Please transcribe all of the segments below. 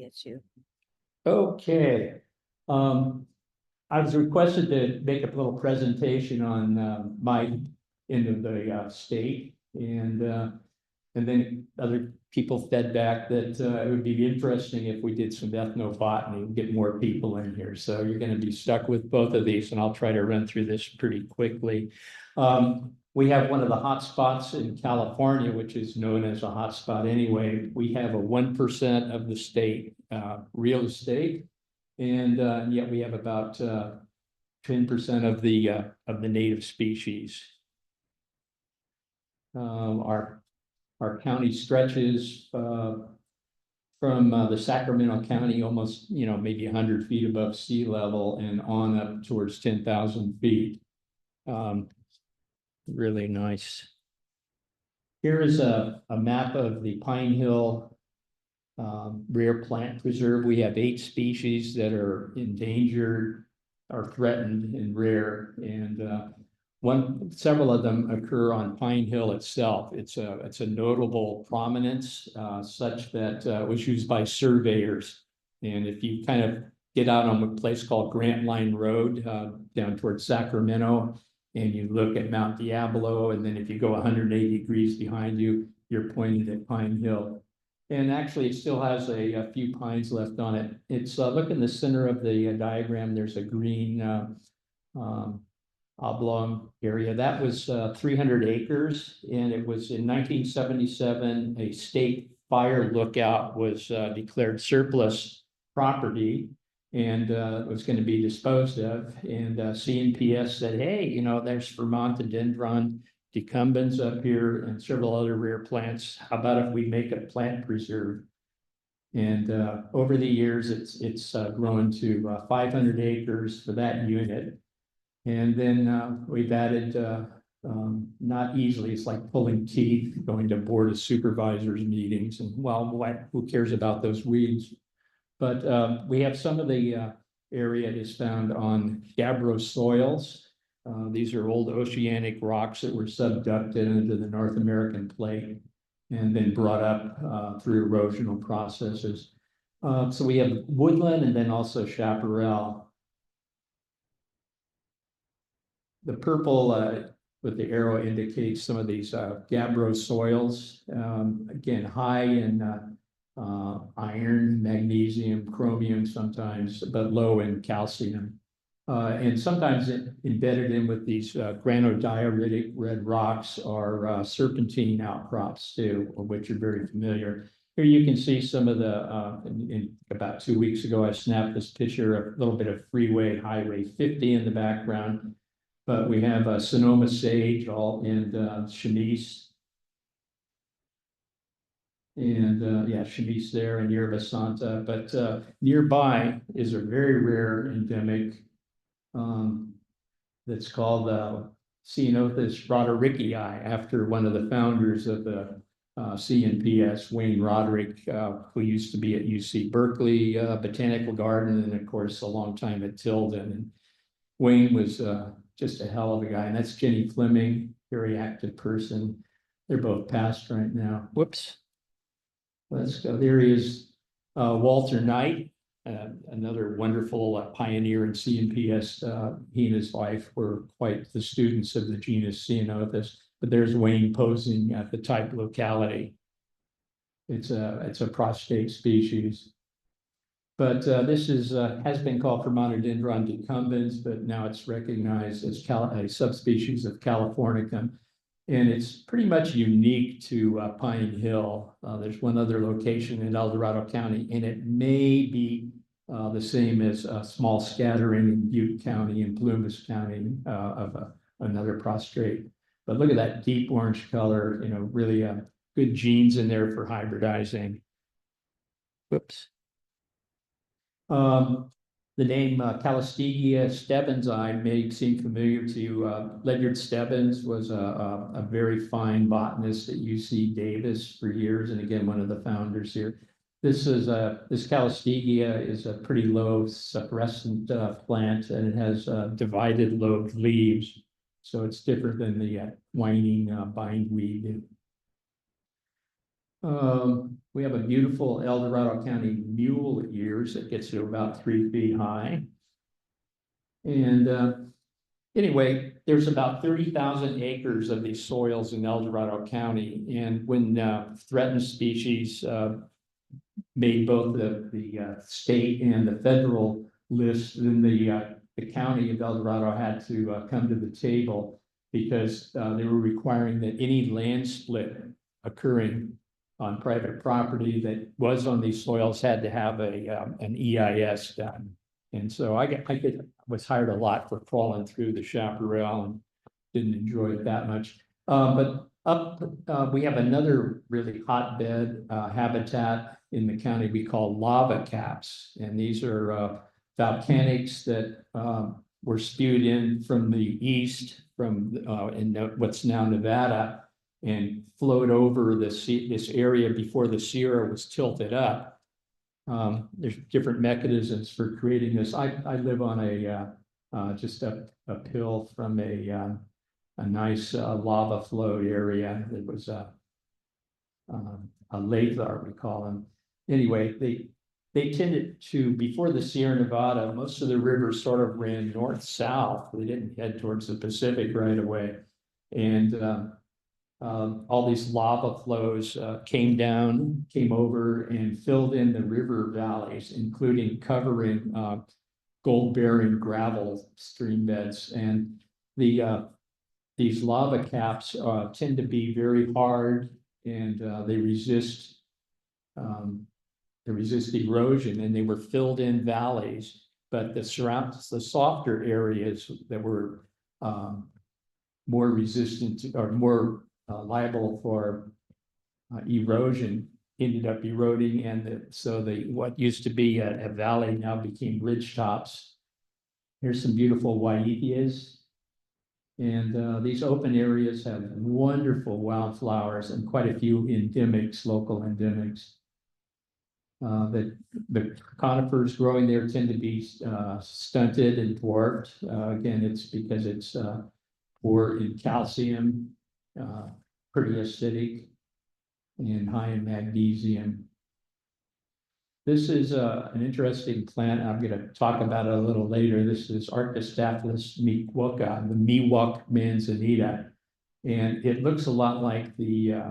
get you. Okay. I was requested to make a little presentation on my end of the state, and then other people fed back that it would be interesting if we did some ethnobotany and get more people in here. So you're going to be stuck with both of these, and I'll try to run through this pretty quickly. We have one of the hot spots in California, which is known as a hot spot anyway. We have a 1% of the state real estate, and yet we have about 10% of the native species. Our county stretches from the Sacramento County almost, maybe 100 feet above sea level and on up towards 10,000 feet. Really nice. Here is a map of the Pine Hill Rare Plant Preserve. We have 8 species that are endangered, are threatened and rare, and several of them occur on Pine Hill itself. It's a notable prominence such that it was used by surveyors. And if you kind of get out on a place called Grant Line Road down towards Sacramento, and you look at Mount Diablo, and then if you go 180 degrees behind you, you're pointing at Pine Hill. And actually, it still has a few pines left on it. It's look in the center of the diagram. There's a green oblong area. That was 300 acres, and it was in 1977, a state fire lookout was declared surplus property, and it was going to be disposed of. And CNPS said, hey, there's Vermontodendron decumbens up here and several other rare plants. How about if we make a plant preserve? And over the years, it's grown to 500 acres for that unit. And then we've added, not easily, it's like pulling teeth, going to board of supervisors meetings, and who cares about those weeds? But we have some of the area is found on gabbro soils. These are old oceanic rocks that were subducted into the North American plate and then brought up through erosional processes. So we have woodland and then also chaparral. The purple with the arrow indicates some of these gabbro soils. Again, high in iron, magnesium, chromium sometimes, but low in calcium. And sometimes embedded in with these granodioritic red rocks are serpentine outcrops too, which are very familiar. Here you can see some of the, about 2 weeks ago, I snapped this picture, a little bit of freeway, Highway 50 in the background. But we have Sonoma sage all and chamise. And yeah, chamise there and yerba santa. But nearby is a very rare endemic that's called Ceanothus rodericii, after one of the founders of the CNPS, Wayne Roderick, who used to be at UC Berkeley Botanical Garden, and of course a long time at Tilden. And Wayne was just a hell of a guy, and that's Jenny Fleming, very active person. They're both passed right now. Whoops. Let's go. There he is, Walter Knight, another wonderful pioneer in CNPS. He and his wife were quite the students of the genus Ceanothus. But there's Wayne posing at the type locality. It's a prostate species. But this has been called Vermontodendron decumbens, but now it's recognized as a subspecies of Californicum. And it's pretty much unique to Pine Hill. There's one other location in El Dorado County, and it may be the same as a small scattering in Butte County and Plumas County of another prostrate. But look at that deep orange color, really good genes in there for hybridizing. Whoops. The name Calistegia stebbinsi may seem familiar to you. Ledyard Stebbins was a very fine botanist at UC Davis for years, and again, one of the founders here. This Calistegia is a pretty low suppressant plant, and it has divided lobed leaves, so it's different than the whining bindweed. We have a beautiful El Dorado County mule ears that gets to about 3 feet high. And anyway, there's about 30,000 acres of these soils in El Dorado County. And when threatened species made both the state and the federal list, then the county of El Dorado had to come to the table because they were requiring that any land split occurring on private property that was on these soils had to have an EIS done. And so I was hired a lot for crawling through the chaparral and didn't enjoy it that much. But up, we have another really hotbed habitat in the county we call lava caps. And these are volcanics that were spewed in from the east from in what's now Nevada and flowed over this area before the Sierra was tilted up. There's different mechanisms for creating this. I live on a just uphill from a nice lava flow area. It was a lather, we call them. Anyway, they tended to, before the Sierra Nevada, most of the rivers sort of ran north-south. They didn't head towards the Pacific right away. And all these lava flows came over and filled in the river valleys, including covering gold-bearing gravel stream beds. And these lava caps tend to be very hard, and they resist erosion, and they were filled in valleys. But the softer areas that were more resistant or more liable for erosion ended up eroding, and so what used to be a valley now became ridge tops. Here's some beautiful waiithias. And these open areas have wonderful wildflowers and quite a few endemics, local endemics. The conifers growing there tend to be stunted and dwarfed. Again, it's because it's poor in calcium, pretty acidic, and high in magnesium. This is an interesting plant. I'm going to talk about it a little later. This is Arctostaphylus miwuka, the Miwok manzanita. And it looks a lot like the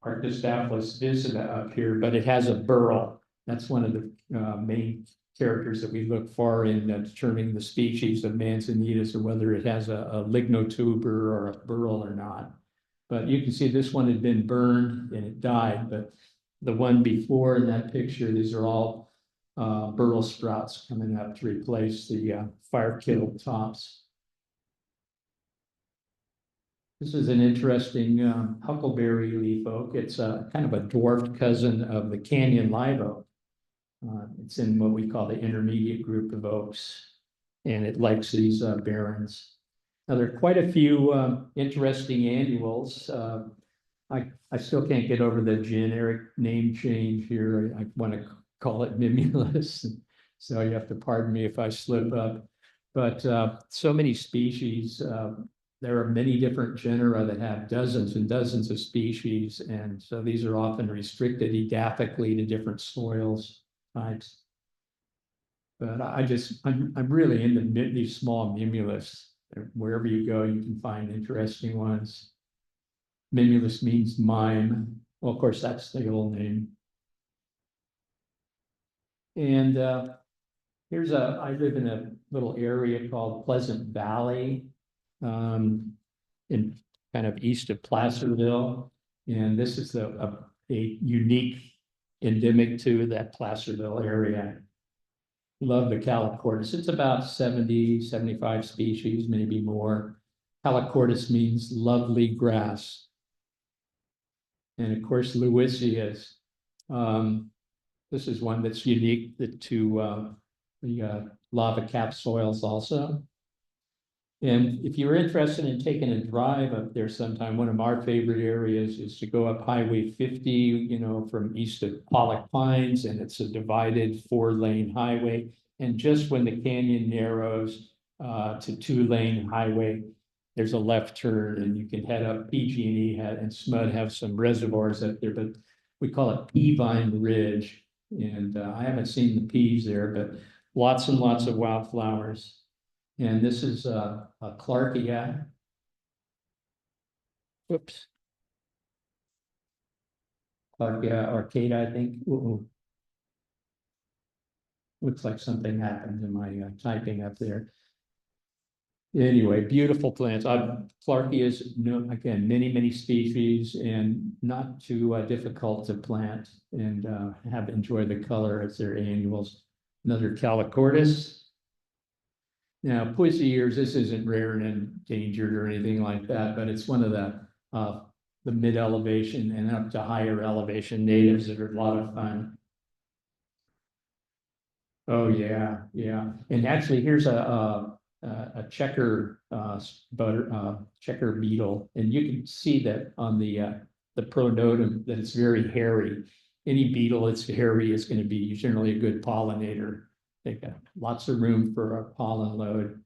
Arctostaphylus visita up here, but it has a burl. That's one of the main characters that we look for in determining the species of manzanitas, or whether it has a lignotuber or a burl or not. But you can see this one had been burned and it died, but the one before in that picture, these are all burl sprouts coming up to replace the fire-killed tops. This is an interesting huckleberry leaf oak. It's kind of a dwarfed cousin of the canyon live oak. It's in what we call the intermediate group of oaks, and it likes these barrens. Now, there are quite a few interesting annuals. I still can't get over the generic name change here. I want to call it mimulus, so you have to pardon me if I slip up. But so many species. There are many different genera that have dozens and dozens of species, and so these are often restricted edaphically to different soils types. But I'm really into these small mimulus. Wherever you go, you can find interesting ones. Mimulus means mime. Well, of course, that's the old name. And I live in a little area called Pleasant Valley, in kind of east of Placerville. And this is a unique endemic to that Placerville area. Love the Calochortus. It's about 70, 75 species, maybe more. Calochortus means lovely grass. And of course, Lewisias. This is one that's unique to the lava cap soils also. And if you're interested in taking a drive up there sometime, one of our favorite areas is to go up Highway 50, from east of Pollock Pines, and it's a divided 4-lane highway. And just when the canyon narrows to 2-lane highway, there's a left turn, and you can head up. PG&E and SMUD have some reservoirs up there, but we call it Pea Vine Ridge. And I haven't seen the peas there, but lots and lots of wildflowers. And this is a Clarkia. Whoops. Clarkia arcata, I think. Ooh. Looks like something happened in my typing up there. Anyway, beautiful plants. Clarkias, no, again, many species and not too difficult to plant and have enjoy the color as their annuals. Another Calicortis. Now, pussy ears, this isn't rare and endangered or anything like that, but it's one of the mid elevation and up to higher elevation natives that are a lot of fun. Oh, yeah, yeah. And actually, here's a checker checker beetle, and you can see that on the pronotum that it's very hairy. Any beetle that's hairy is going to be generally a good pollinator. They got lots of room for a pollen load,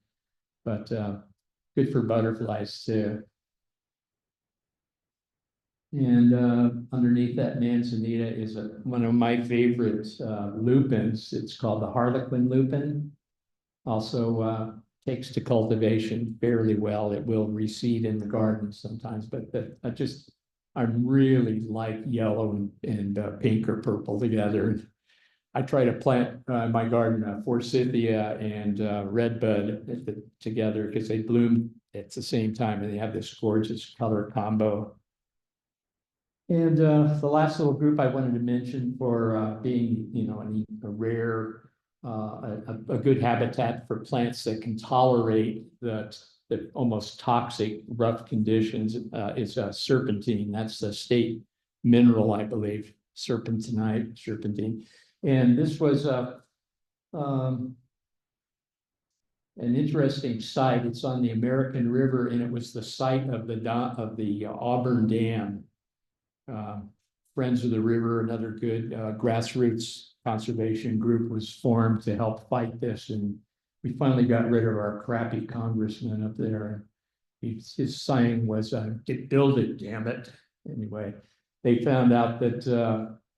but good for butterflies too. And underneath that manzanita is one of my favorite lupins. It's called the Harlequin lupin. Also takes to cultivation fairly well. It will reseed in the garden sometimes, but I really like yellow and pink or purple together. I try to plant in my garden forsythia and redbud together because they bloom at the same time and they have this gorgeous color combo. And the last little group I wanted to mention for being, a rare, a good habitat for plants that can tolerate the almost toxic rough conditions is serpentine. That's the state mineral, I believe, serpentine. And this was an interesting site. It's on the American River, and it was the site of the Auburn Dam. Friends of the River, another good grassroots conservation group, was formed to help fight this. And we finally got rid of our crappy congressman up there. His saying was, build it, damn it. Anyway, they found out that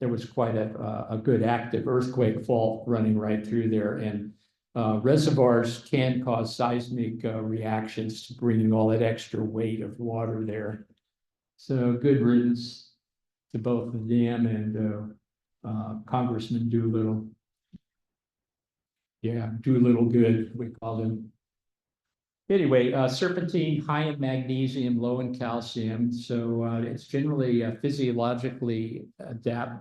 there was quite a good active earthquake fault running right through there. And reservoirs can cause seismic reactions to bringing all that extra weight of water there. So good riddance to both the dam and Congressman Doolittle. Yeah, Doolittle good, we called him. Anyway, serpentine, high in magnesium, low in calcium. So it's generally physiologically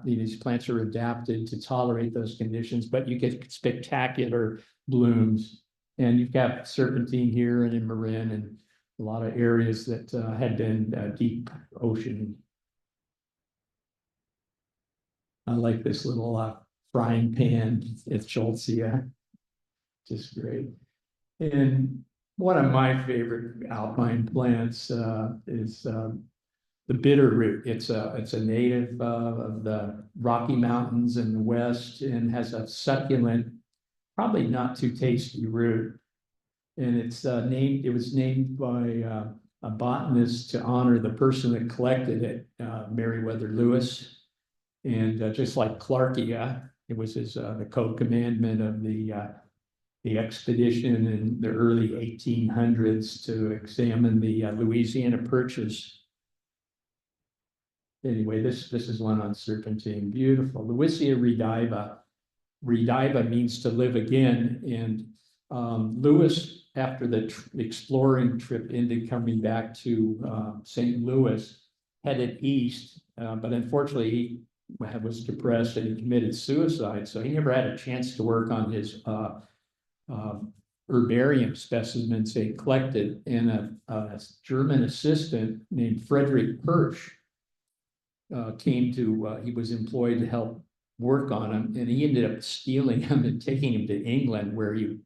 these plants are adapted to tolerate those conditions, but you get spectacular blooms. And you've got serpentine here and in Marin and a lot of areas that had been deep ocean. I like this little frying pan. It's Schultzia, just great. And one of my favorite alpine plants is the bitterroot. It's a native of the Rocky Mountains in the West and has a succulent, probably not too tasty root. And it was named by a botanist to honor the person that collected it, Meriwether Lewis. And just like Clarkia, it was the co-commandment of the expedition in the early 1800s to examine the Louisiana purchase. Anyway, this is one on serpentine, beautiful. Louisia rediva. Rediva means to live again. And Lewis, after the exploring trip ended coming back to St. Louis, headed east, but unfortunately he was depressed and he committed suicide. So he never had a chance to work on his herbarium specimens they collected. And a German assistant named Frederick Persch he was employed to help work on them, and he ended up stealing him and taking him to England, where he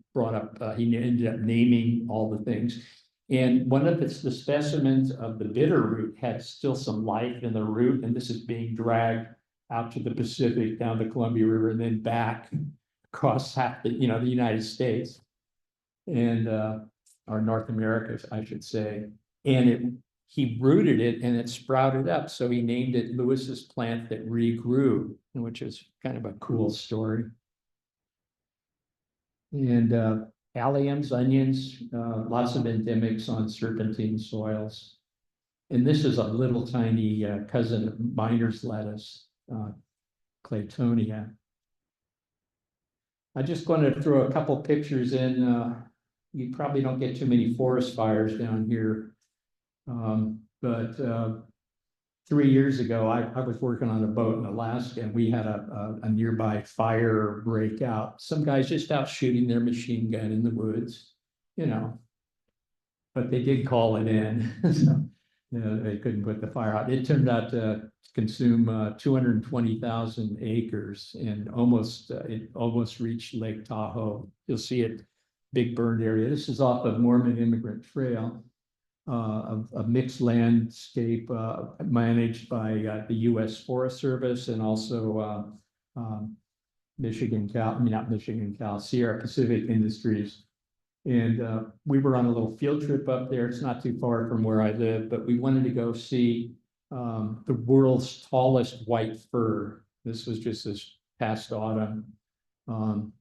he ended up naming all the things. And one of the specimens of the bitterroot had still some life in the root, and this is being dragged out to the Pacific, down the Columbia River, and then back across half the United States and or North America, I should say. And he rooted it and it sprouted up. So he named it Lewis's plant that regrew, which is kind of a cool story. And alliums, onions, lots of endemics on serpentine soils. And this is a little tiny cousin of miner's lettuce, Claytonia. I'm just going to throw a couple pictures in. You probably don't get too many forest fires down here. But 3 years ago, I was working on a boat in Alaska, and we had a nearby fire break out. Some guys just out shooting their machine gun in the woods, you know. But they did call it in, so they couldn't put the fire out. It turned out to consume 220,000 acres, and it almost reached Lake Tahoe. You'll see it, big burned area. This is off of Mormon Immigrant Trail. A mixed landscape managed by the U.S. Forest Service and also Sierra Pacific Industries. And we were on a little field trip up there. It's not too far from where I live, but we wanted to go see the world's tallest white fir. This was just this past autumn. And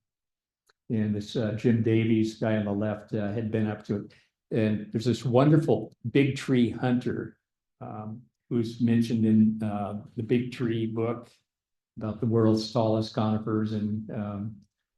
this Jim Davies guy on the left had been up to it. And there's this wonderful big tree hunter who's mentioned in the Big Tree book about the world's tallest conifers and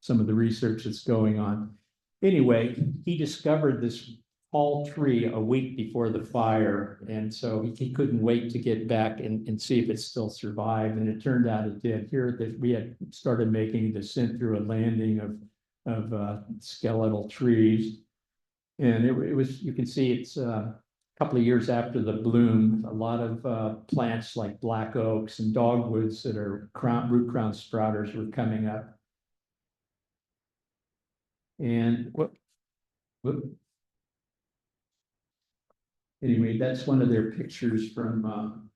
some of the research that's going on. Anyway, he discovered this tall tree a week before the fire. And so he couldn't wait to get back and see if it still survived. And it turned out it did. Here that we had started making a descent through a landing of skeletal trees. And it was, you can see it's a couple of years after the bloom, a lot of plants like black oaks and dogwoods that are root crown sprouters were coming up. And anyway, that's one of their pictures from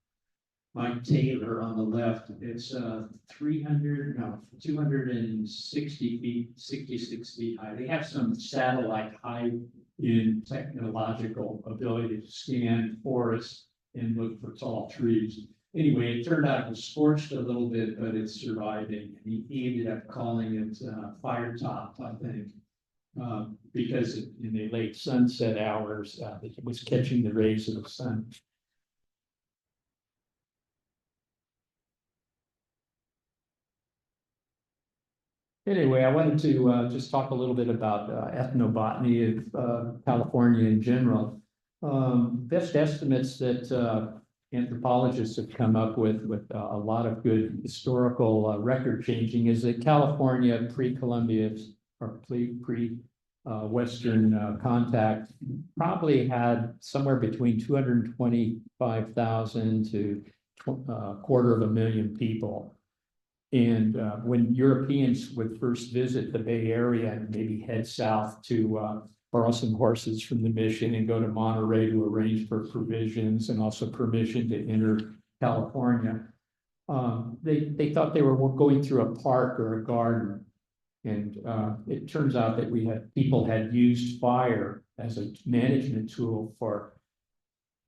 Mike Taylor on the left. It's 260 feet, 66 feet high. They have some satellite high in technological ability to scan forests and look for tall trees. Anyway, it turned out it was scorched a little bit, but it's surviving. And he ended up calling it fire top, I think, because in the late sunset hours, it was catching the rays of the sun. Anyway, I wanted to just talk a little bit about ethnobotany of California in general. Best estimates that anthropologists have come up with a lot of good historical record changing is that California pre-Columbia or pre-Western contact probably had somewhere between 225,000 to 250,000 people. And when Europeans would first visit the Bay Area and maybe head south to borrow some horses from the mission and go to Monterey to arrange for provisions and also permission to enter California, they thought they were going through a park or a garden. And it turns out that people had used fire as a management tool for,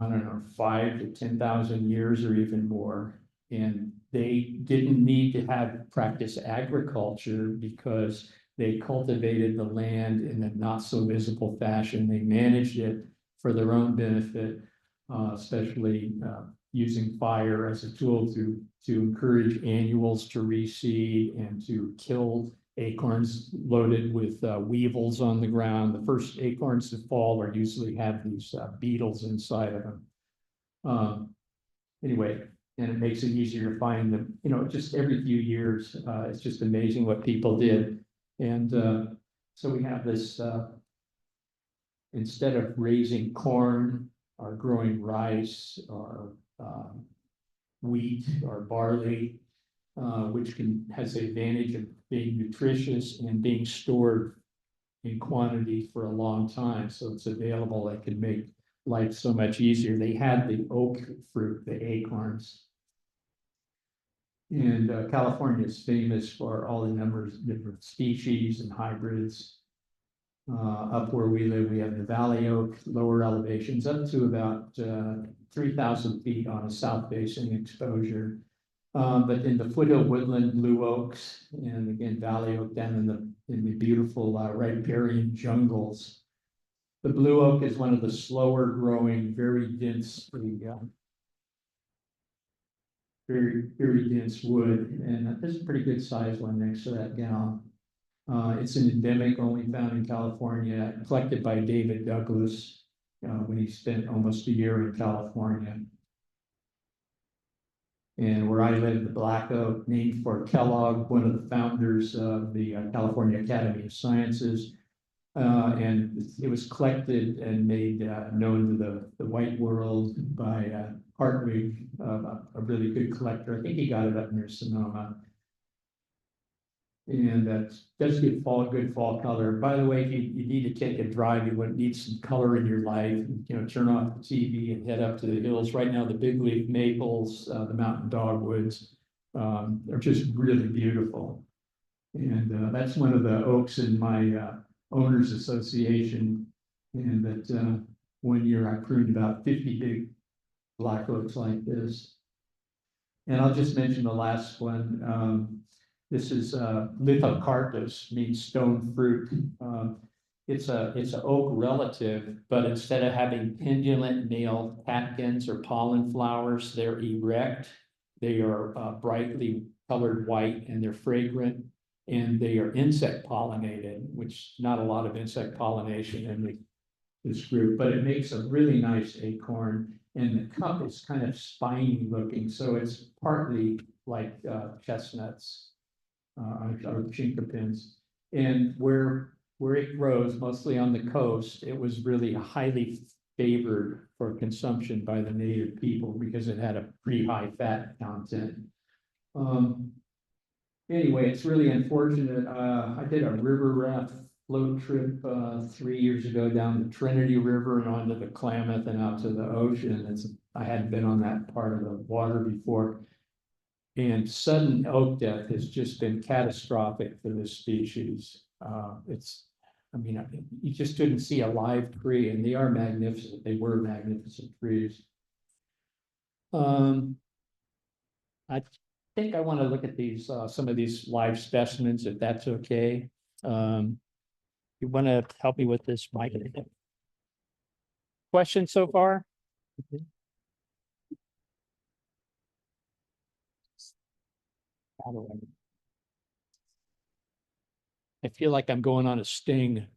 I don't know, 5,000 to 10,000 years or even more. And they didn't need to practice agriculture because they cultivated the land in a not so visible fashion. They managed it for their own benefit, especially using fire as a tool to encourage annuals to reseed and to kill acorns loaded with weevils on the ground. The first acorns to fall are usually have these beetles inside of them. Anyway, and it makes it easier to find them, just every few years. It's just amazing what people did. And so we have this, instead of raising corn or growing rice or wheat or barley, which has the advantage of being nutritious and being stored in quantity for a long time. So it's available. That can make life so much easier. They had the oak fruit, the acorns. And California is famous for all the numbers of different species and hybrids. Up where we live, we have the valley oak, lower elevations up to about 3,000 feet on a south-facing exposure. But in the foothill woodland, blue oaks, and again, valley oak down in the beautiful riparian jungles. The blue oak is one of the slower growing, very dense, very dense wood, and this is a pretty good sized one next to that gal. It's an endemic, only found in California, collected by David Douglas when he spent almost a year in California. And where I live, the black oak, named for Kellogg, one of the founders of the California Academy of Sciences. And it was collected and made known to the white world by Hartwig, a really good collector. I think he got it up near Sonoma. And that does give good fall color. By the way, if you need to take a drive, you would need some color in your life, turn off the TV and head up to the hills. Right now, the big leaf maples, the mountain dogwoods are just really beautiful. And that's one of the oaks in my owners association. And that 1 year I pruned about 50 big black oaks like this. And I'll just mention the last one. This is Lithocarpus, means stone fruit. It's an oak relative, but instead of having pendulent nail catkins or pollen flowers, they're erect. They are brightly colored white, and they're fragrant, and they are insect pollinated, which not a lot of insect pollination in this group, but it makes a really nice acorn. And the cup is kind of spiny looking, so it's partly like chestnuts. Or chinkapins, and where it grows, mostly on the coast, it was really highly favored for consumption by the native people because it had a pretty high fat content. Anyway, it's really unfortunate. I did a river raft float trip 3 years ago down the Trinity River and onto the Klamath and out to the ocean. I hadn't been on that part of the water before. And sudden oak death has just been catastrophic for this species. You just didn't see a live tree, and they are magnificent. They were magnificent trees. I think I want to look at these, some of these live specimens, if that's okay. You want to help me with this, Mike? Question so far? I feel like I'm going on a sting.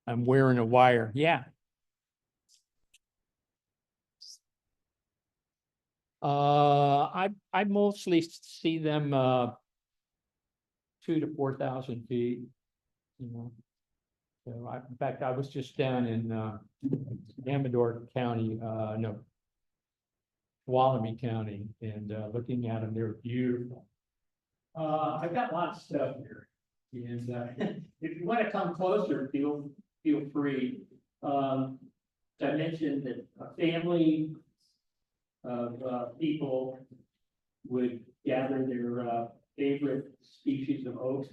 I'm wearing a wire. Yeah. I mostly see them 2,000 to 4,000 feet. So in fact, I was just down in Amador County, Tuolumne County, and looking at them. They're beautiful. I've got lots of stuff here, and if you want to come closer, feel free. I mentioned that a family of people would gather their favorite species of oaks.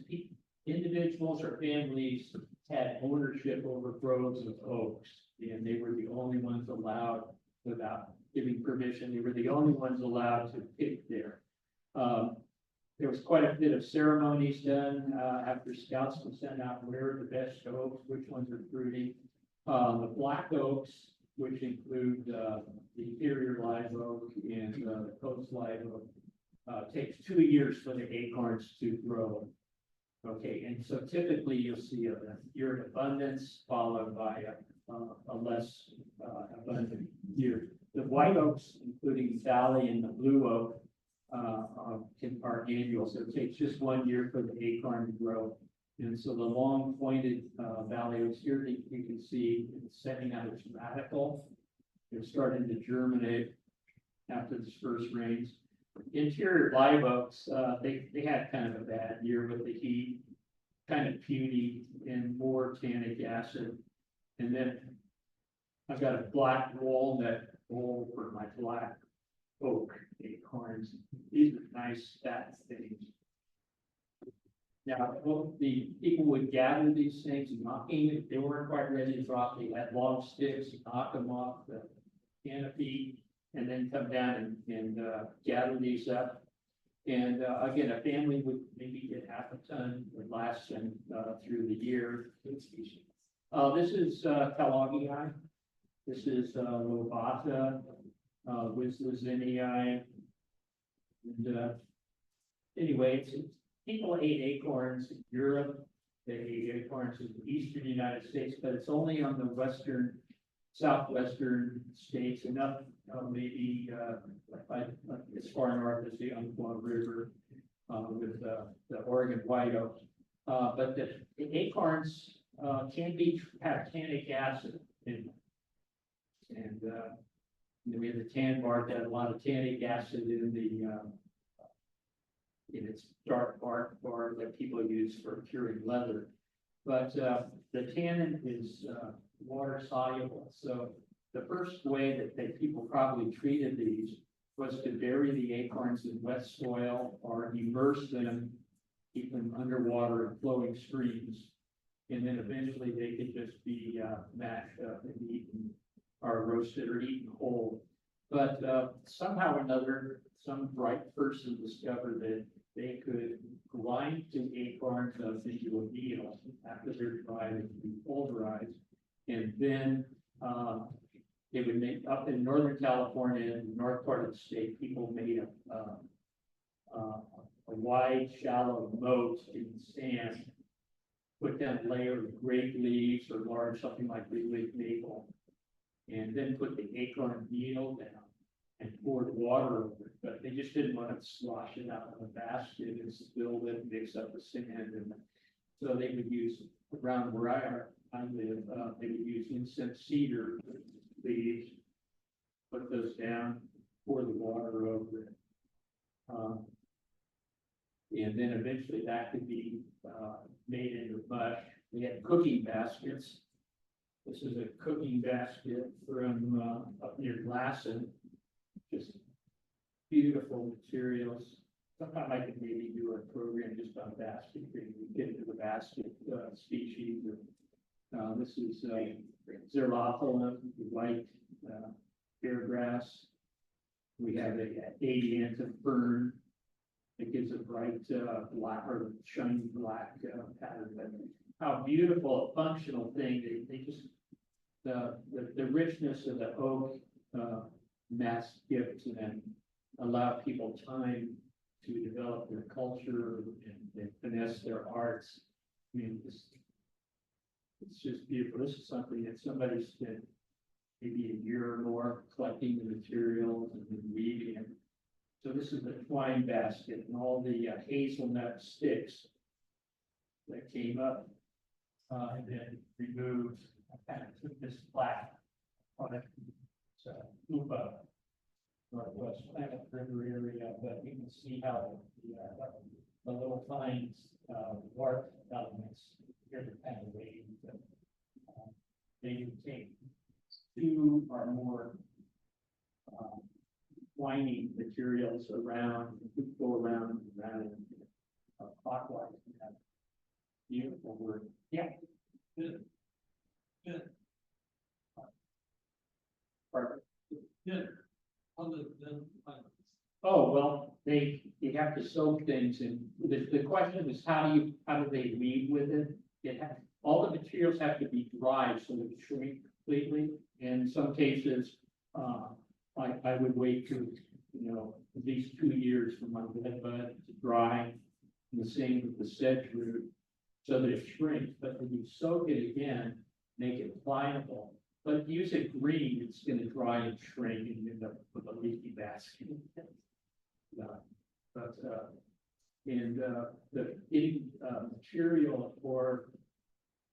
Individuals or families had ownership over groves of oaks, and they were the only ones allowed, without giving permission, they were the only ones allowed to pick there. There was quite a bit of ceremonies done after scouts were sent out. Where are the best oaks? Which ones are fruity? The black oaks, which include the interior live oak and the coast live oak, takes 2 years for the acorns to grow. Okay, and so typically you'll see a year of abundance followed by a less abundant year. The white oaks, including valley and the blue oak, are annual, so it takes just 1 year for the acorn to grow. And so the long pointed valley oaks here, you can see it's setting out its radicle. They're starting to germinate after the first rains. Interior live oaks, they had kind of a bad year with the heat, kind of puny and more tannic acid. And then I've got a black walnut bowl for my black oak acorns. These are nice fat things. Now, the people would gather these things, knocking, if they weren't quite ready to drop, they had long sticks, knock them off the canopy, and then come down and gather these up. And again, a family would maybe get half a ton, would last them through the year. This is Talagii. This is Lobata, Wislesinii. And anyway, people ate acorns in Europe. They ate acorns in the eastern United States, but it's only on the western, southwestern states, enough maybe as far north as the Umpqua River with the Oregon white oak. But the acorns can have tannic acid in them. And we have the tan bark that had a lot of tannic acid in its dark bark that people use for curing leather. But the tannin is water soluble. So the first way that people probably treated these was to bury the acorns in wet soil or immerse them, keep them underwater in flowing streams. And then eventually they could just be mashed up and eaten or roasted or eaten whole. But somehow or another, some bright person discovered that they could grind the acorns into a meal after they're dried and be pulverized. And then they would make, up in Northern California, in the north part of the state, people made a wide, shallow moat in sand, put down a layer of grape leaves or large, something like big maple, and then put the acorn meal down and poured water over it. But they just didn't want to slosh it out of the basket and spill it, mix up the sand. And so they would use, around where I live, they would use incense cedar leaves, put those down, pour the water over it. And then eventually that could be made into mush. We had cooking baskets. This is a cooking basket from up near Glasson. Just beautiful materials. Sometime I could maybe do a program just on basket, get into the basket species. This is Xerophyllum, white beargrass. We have a adiantum fern that gives a bright black or shiny black pattern. But how beautiful a functional thing. They just the richness of the oak mass gives and allow people time to develop their culture and finesse their arts. I mean, it's just beautiful. This is something that somebody spent maybe a year or more collecting the materials and then weaving it. So this is the twine basket and all the hazelnut sticks that came up and then removed. I kind of took this black on it. It's Upa, Northwest Planet River area, but you can see how the little tines warp elements here are kind of waiting. They can take two or more winding materials around, go around and around clockwise. Beautiful work. Yeah. Good. Good. Perfect. Good. Oh, well, you have to soak things, and the question is how do they weave with it? All the materials have to be dried so they shrink completely. In some cases, I would wait to at least 2 years for my red bud to dry. And the same with the sedge root, so that it shrinks. But when you soak it again, make it pliable. But use it green, it's going to dry and shrink and end up with a leaky basket. The material for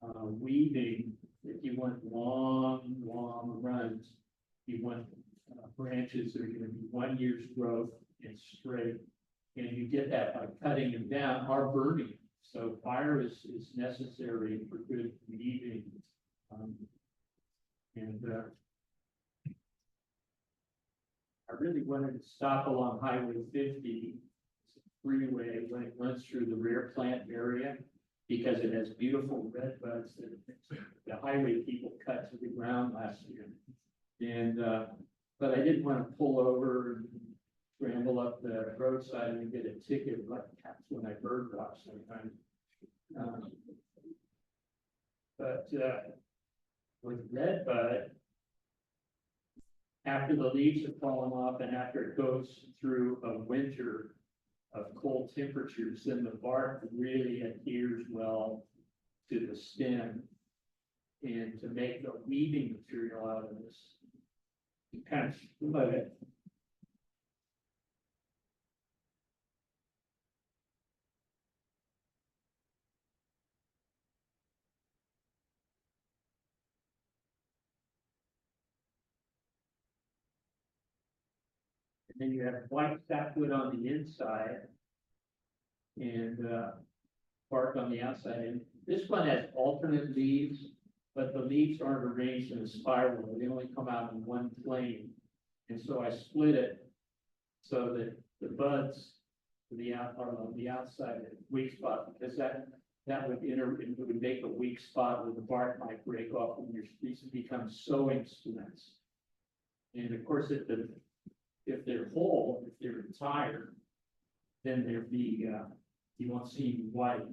weaving, if you want long runs, you want branches that are going to be 1 year's growth and straight, and you get that by cutting them down or burning. So fire is necessary for good weaving. I really wanted to stop along Highway 50 freeway when it runs through the rear plant area, because it has beautiful red buds that the highway people cut to the ground last year. And, but I didn't want to pull over and scramble up the roadside and get a ticket like that's when I bird watch sometimes. With red bud, after the leaves have fallen off and after it goes through a winter of cold temperatures, then the bark really adheres well to the stem. And to make the weaving material out of this, you kind of split it. And then you have white sapwood on the inside and bark on the outside. And this one has alternate leaves, but the leaves aren't arranged in a spiral. They only come out in one plane. And so I split it so that the buds to the out are on the outside of the weak spot, because that would make a weak spot where the bark might break off and these become sewing splints. And of course, if they're whole, if they're entire, then there'd be you won't see white.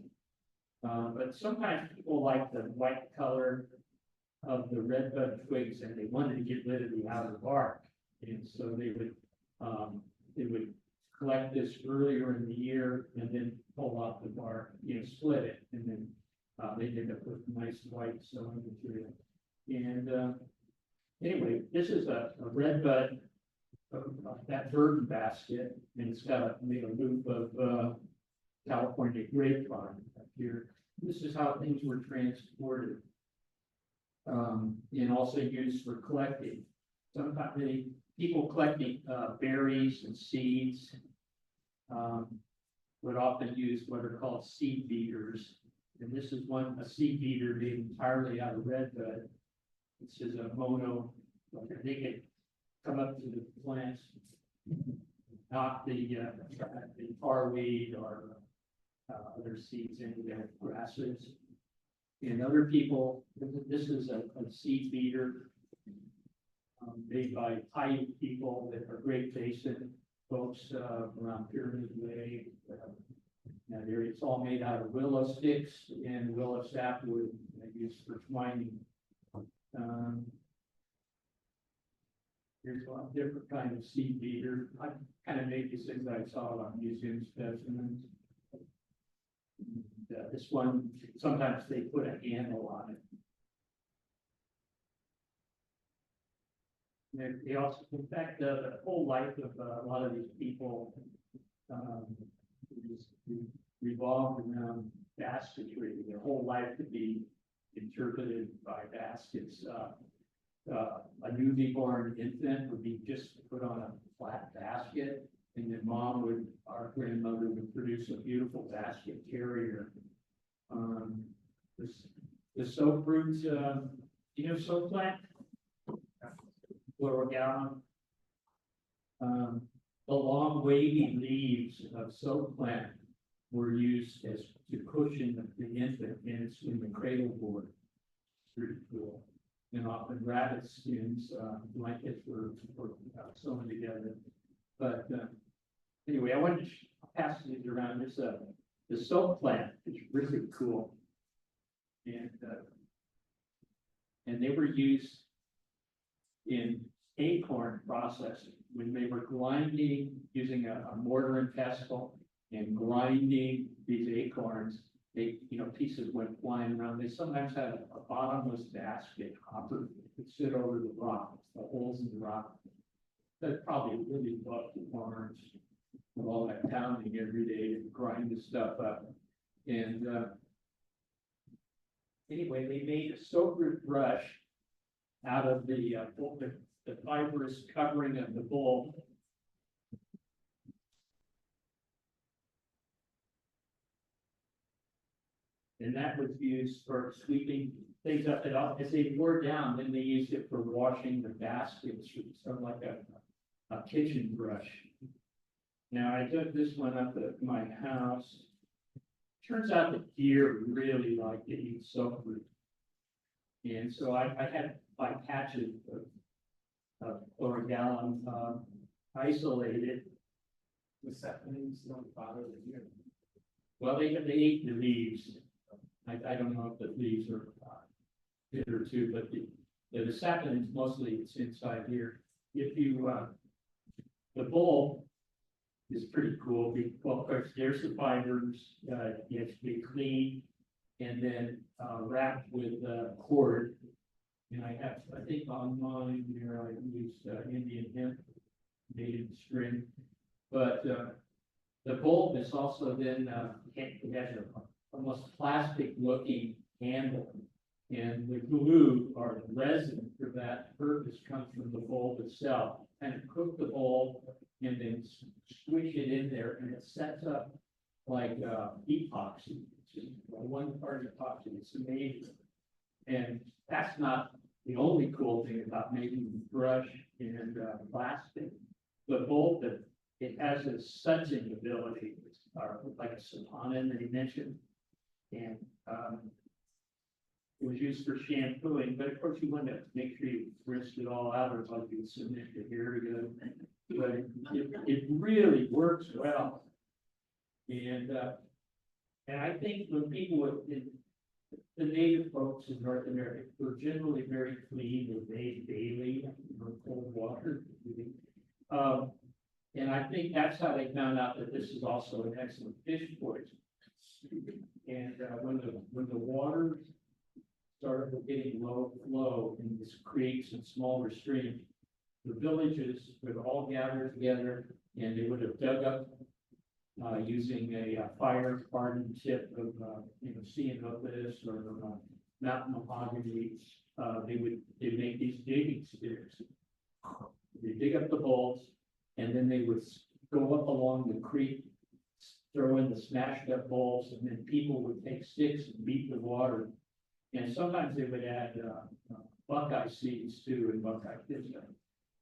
But sometimes people like the white color of the red bud twigs, and they wanted to get rid of the outer bark, and so they would collect this earlier in the year and then pull off the bark, split it, and then they end up with nice white sewing material. And anyway, this is a red bud that burden basket, and it's got made a loop of California grapevine up here. This is how things were transported and also used for collecting. Sometimes many people collecting berries and seeds would often use what are called seed beaters. And this is a seed beater made entirely out of red bud. This is a mono. They can come up to the plants, knock the tarweed or other seeds into their grasses. And other people, this is a seed beater made by Paiute people that are Great Basin folks around Pyramid Way. That area, it's all made out of willow sticks and willow sapwood used for twining. Here's a lot of different kind of seed beater. I kind of made these things I saw on museum specimens. This one, sometimes they put a handle on it. They also, in fact, the whole life of a lot of these people revolved around basketry. Their whole life could be interpreted by baskets. A newly born infant would be just put on a flat basket, and then our grandmother would produce a beautiful basket carrier. The soap roots, soap plant? Flora. The long wavy leaves of soap plant were used to cushion the infant in the cradle board. Pretty cool. And often rabbit skins, blankets were sewn together. But anyway, I wanted to pass these around. There's the soap plant is really cool, and they were used in acorn processing when they were grinding using a mortar and pestle and grinding these acorns. Pieces went flying around. They sometimes had a bottomless basket hopper that could sit over the rock, the holes in the rock. That probably really loved the farmers with all that pounding every day to grind this stuff up. And anyway, they made a soap root brush out of the fibrous covering of the bulb. And that was used for sweeping things up. As they wore down, then they used it for washing the baskets, sort of like a kitchen brush. Now, I took this one up at my house. Turns out that deer really like to eat silkroot. And so I had like patches of Florigallum isolated. The saplings don't bother the deer. Well, they eat the leaves. I don't know if the leaves are bitter too, but the saplings mostly it's inside here. If you the bulb is pretty cool. Well, of course, there's the fibers. It has to be clean and then wrapped with cord. And I think on mine here I used Indian hemp made in string, but the bulb is also then it has a almost plastic looking handle, and the glue or the resin for that purpose comes from the bulb itself. And cook the bulb and then squish it in there, and it sets up like epoxy. It's just one part epoxy. It's amazing, and that's not the only cool thing about making brush and plastic. The bulb that it has a sudsing ability, like a saponin that he mentioned, and it was used for shampooing, but of course you want to make sure you rinse it all out, or like you submit your hair to go. But it really works well. And I think when people the native folks in North America were generally very clean. They bathed daily in cold water. And I think that's how they found out that this is also an excellent fish poison. And when the water started getting low flow in these creeks and smaller streams, the villages would all gather together and they would have dug up using a fire hardened tip of ceanothus or mountain mahogany. They'd make these digging sticks. They dig up the bulbs, and then they would go up along the creek, throw in the smashed up bulbs, and then people would take sticks and beat the water. And sometimes they would add buckeye seeds too, and buckeye pistil.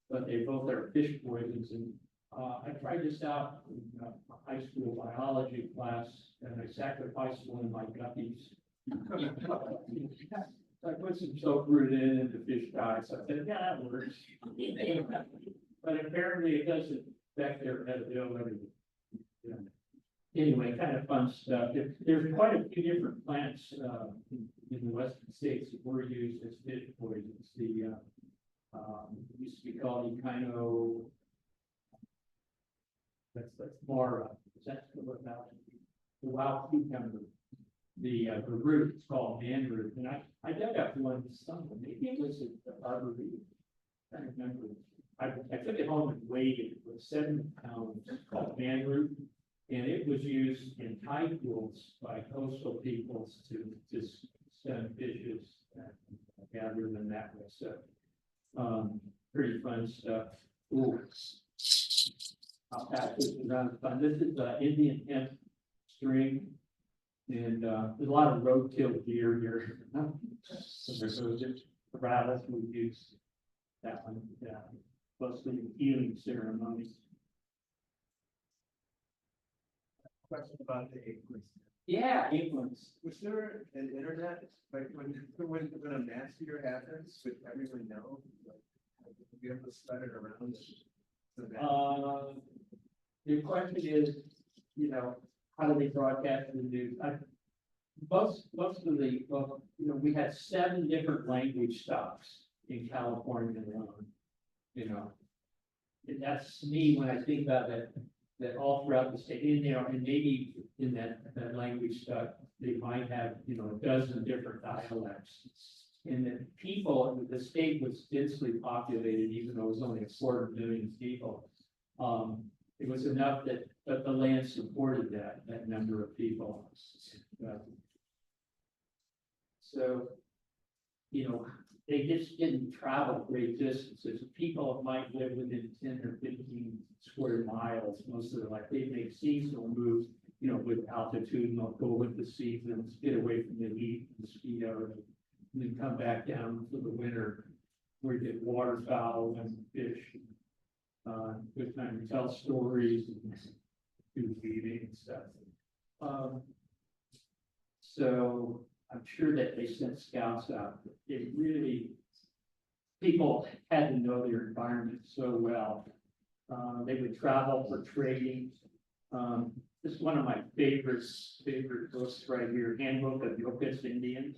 But they both are fish poisons. And I tried this out in a high school biology class, and I sacrificed one of my guppies. I put some soap root in and the fish died. So I said, yeah, that works. But apparently it doesn't affect their edibility. Yeah. Anyway, kind of fun stuff. There's quite a few different plants in the western states that were used as fish poisons. The it used to be called echino. That's mara. That's about the wild cucumber. The root is called man root, and I dug up one summer. Maybe it was an arborist. I don't remember. I took it home and weighed it. It was 7 pounds. It's called man root, and it was used in tide pools by coastal peoples to send fishes and gather them that way. So, pretty fun stuff. Ooh. I'll pass this around fun. This is Indian hemp string, and there's a lot of roadkill deer here. So there's rattles. We use that one, mostly in healing ceremonies. Question about the acorns. Yeah, acorns. Was there an internet, like when a mass year happens, would everyone know? Like, would you have to spread it around? The question is, how do they broadcast the news? Most of the, we had 7 different language stops in California alone, And that's me when I think about that all throughout the state, and maybe in that language stuff, they might have, a dozen different dialects. And the people, the state was densely populated, even though it was only 250,000 people. It was enough that the land supported that number of people. So, they just didn't travel great distances. People might live within 10 or 15 square miles. Most of them, like they make seasonal moves, with altitude, and they'll go with the seasons, get away from the heat, mosquitoes, and then come back down for the winter where you get waterfowl and fish. Good time to tell stories and do reading and stuff. So I'm sure that they sent scouts out. It really, people had to know their environment so well. They would travel for trading. This is one of my favorite books right here, Handbook of Yokis Indians.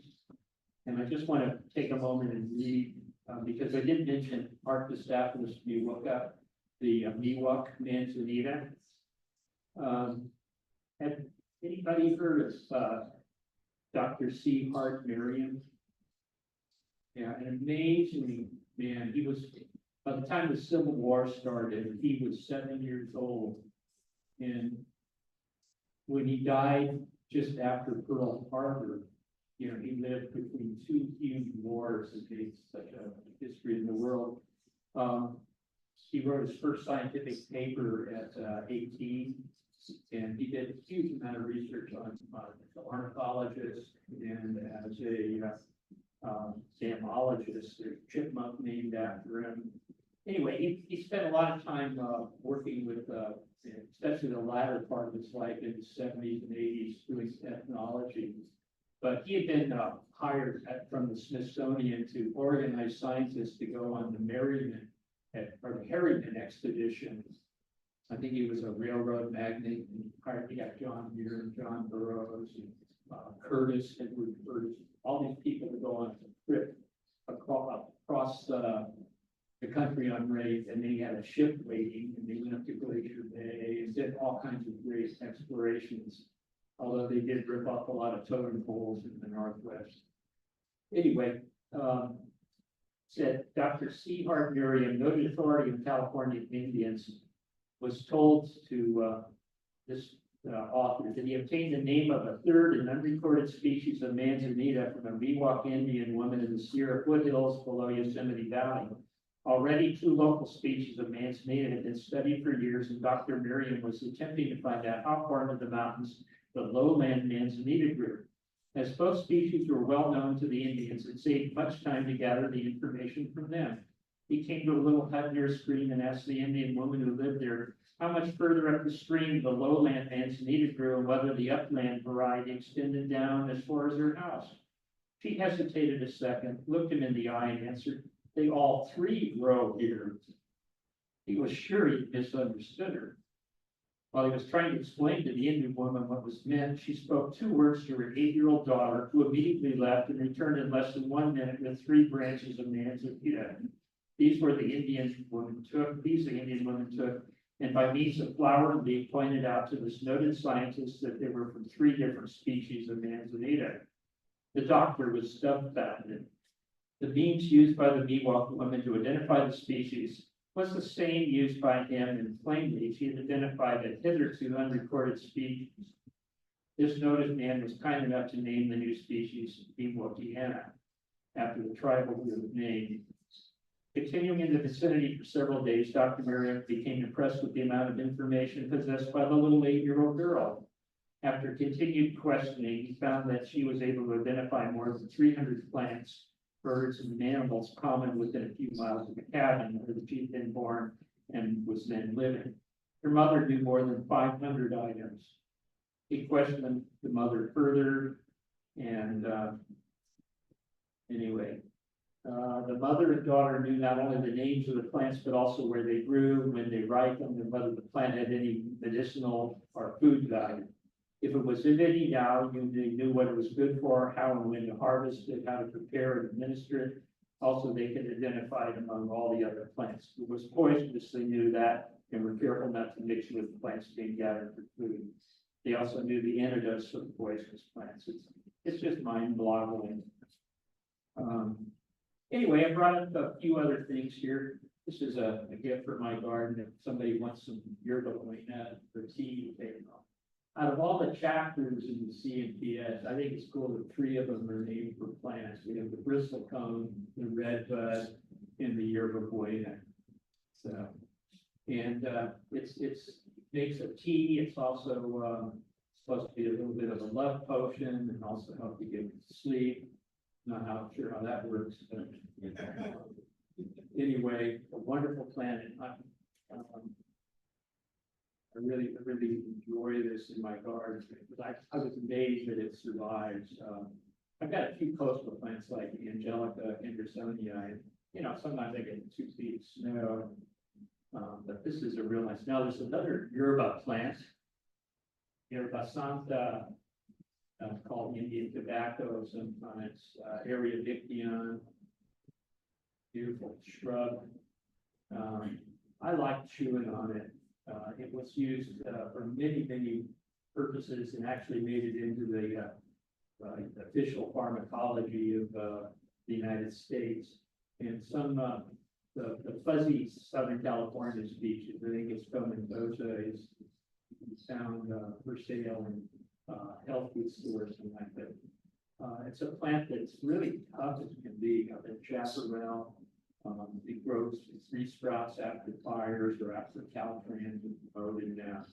And I just want to take a moment and read, because I did mention Arctostaphylos miwuka, the Miwok manzanita. Had anybody heard of Dr. C. Hart Merriam? Yeah, an amazing man. He was, by the time the Civil War started, he was 7 years old. And when he died just after Pearl Harbor, you know, he lived between two huge wars and made such a history in the world. He wrote his first scientific paper at 18, and he did a huge amount of research on ornithologists, and as a gamologist, there's a chipmunk named after him. Anyway, he spent a lot of time working with, especially the latter part of his life in the 70s and 80s, doing ethnology. But he had been hired from the Smithsonian to organize scientists to go on the Merriman or the Harriman expedition. I think he was a railroad magnate, and hired, he got John Muir and John Burroughs and Edward Curtis, all these people to go on a trip across the country on race, and they had a ship waiting, and they went up to Glacier Bay and did all kinds of great explorations. Although they did rip off a lot of totem poles in the Northwest. Anyway, said Dr. C. Hart Merriam, noted authority in California Indians, was told to this author that he obtained the name of a third and unrecorded species of manzanita from a Miwok Indian woman in the Sierra foothills below Yosemite Valley. Already 2 local species of manzanita had been studied for years, and Dr. Merriam was attempting to find out how far into the mountains the lowland manzanita grew. As both species were well known to the Indians, it saved much time to gather the information from them. He came to a little hut near a stream and asked the Indian woman who lived there how much further up the stream the lowland manzanita grew and whether the upland variety extended down as far as her house. She hesitated a second, looked him in the eye, and answered, "They all 3 grow here." He was sure he misunderstood her. While he was trying to explain to the Indian woman what was meant, she spoke 2 words to her 8-year-old daughter, who immediately left and returned in less than 1 minute with 3 branches of manzanita. These the Indian woman took, and by means of flower and leaf pointed out to this noted scientist that they were from 3 different species of manzanita. The doctor was dumbfounded. The means used by the Miwok woman to identify the species was the same used by him, and plainly she had identified a hitherto unrecorded species. This noted man was kind enough to name the new species Miwokiana, after the tribal group name. Continuing in the vicinity for several days, Dr. Merriam became impressed with the amount of information possessed by the little 8-year-old girl. After continued questioning, he found that she was able to identify more than 300 plants, birds, and animals common within a few miles of the cabin where she had been born and was then living. Her mother knew more than 500 items. He questioned the mother further, and anyway, the mother and daughter knew not only the names of the plants, but also where they grew, when they ripened, and whether the plant had any medicinal or food value. If it was of any value, they knew what it was good for, how and when to harvest it, how to prepare and administer it. Also, they could identify it among all the other plants. If it was poisonous, they knew that and were careful not to mix it with the plants being gathered for food. They also knew the antidotes for the poisonous plants. It's just mind-boggling. Anyway, I brought up a few other things here. This is a gift for my garden. If somebody wants some yerba buena for tea, to take them off. Out of all the chapters in the CNPS, I think it's cool that 3 of them are named for plants. We have the bristlecone, the red bud, and the yerba buena. So, and it's makes a tea. It's also supposed to be a little bit of a love potion and also help you get to sleep. Not sure how that works, but anyway, a wonderful plant. I really enjoy this in my garden, because I was amazed that it survives. I've got a few coastal plants like Angelica, Hendersonii, and, you know, sometimes I get 2 feet of snow. But this is a real nice. Now there's another yerba plant, Yerba Santa, called Indian tobacco sometimes, Eremophagus, beautiful shrub. I like chewing on it. It was used for many purposes and actually made it into the official pharmacology of the United States. And some the fuzzy Southern California species, I think it's Tomentosa, is found for sale in health food stores and like that. It's a plant that's really tough as can be up in chaparral. It grows, it resprouts after fires or after Caltrans and mowing down.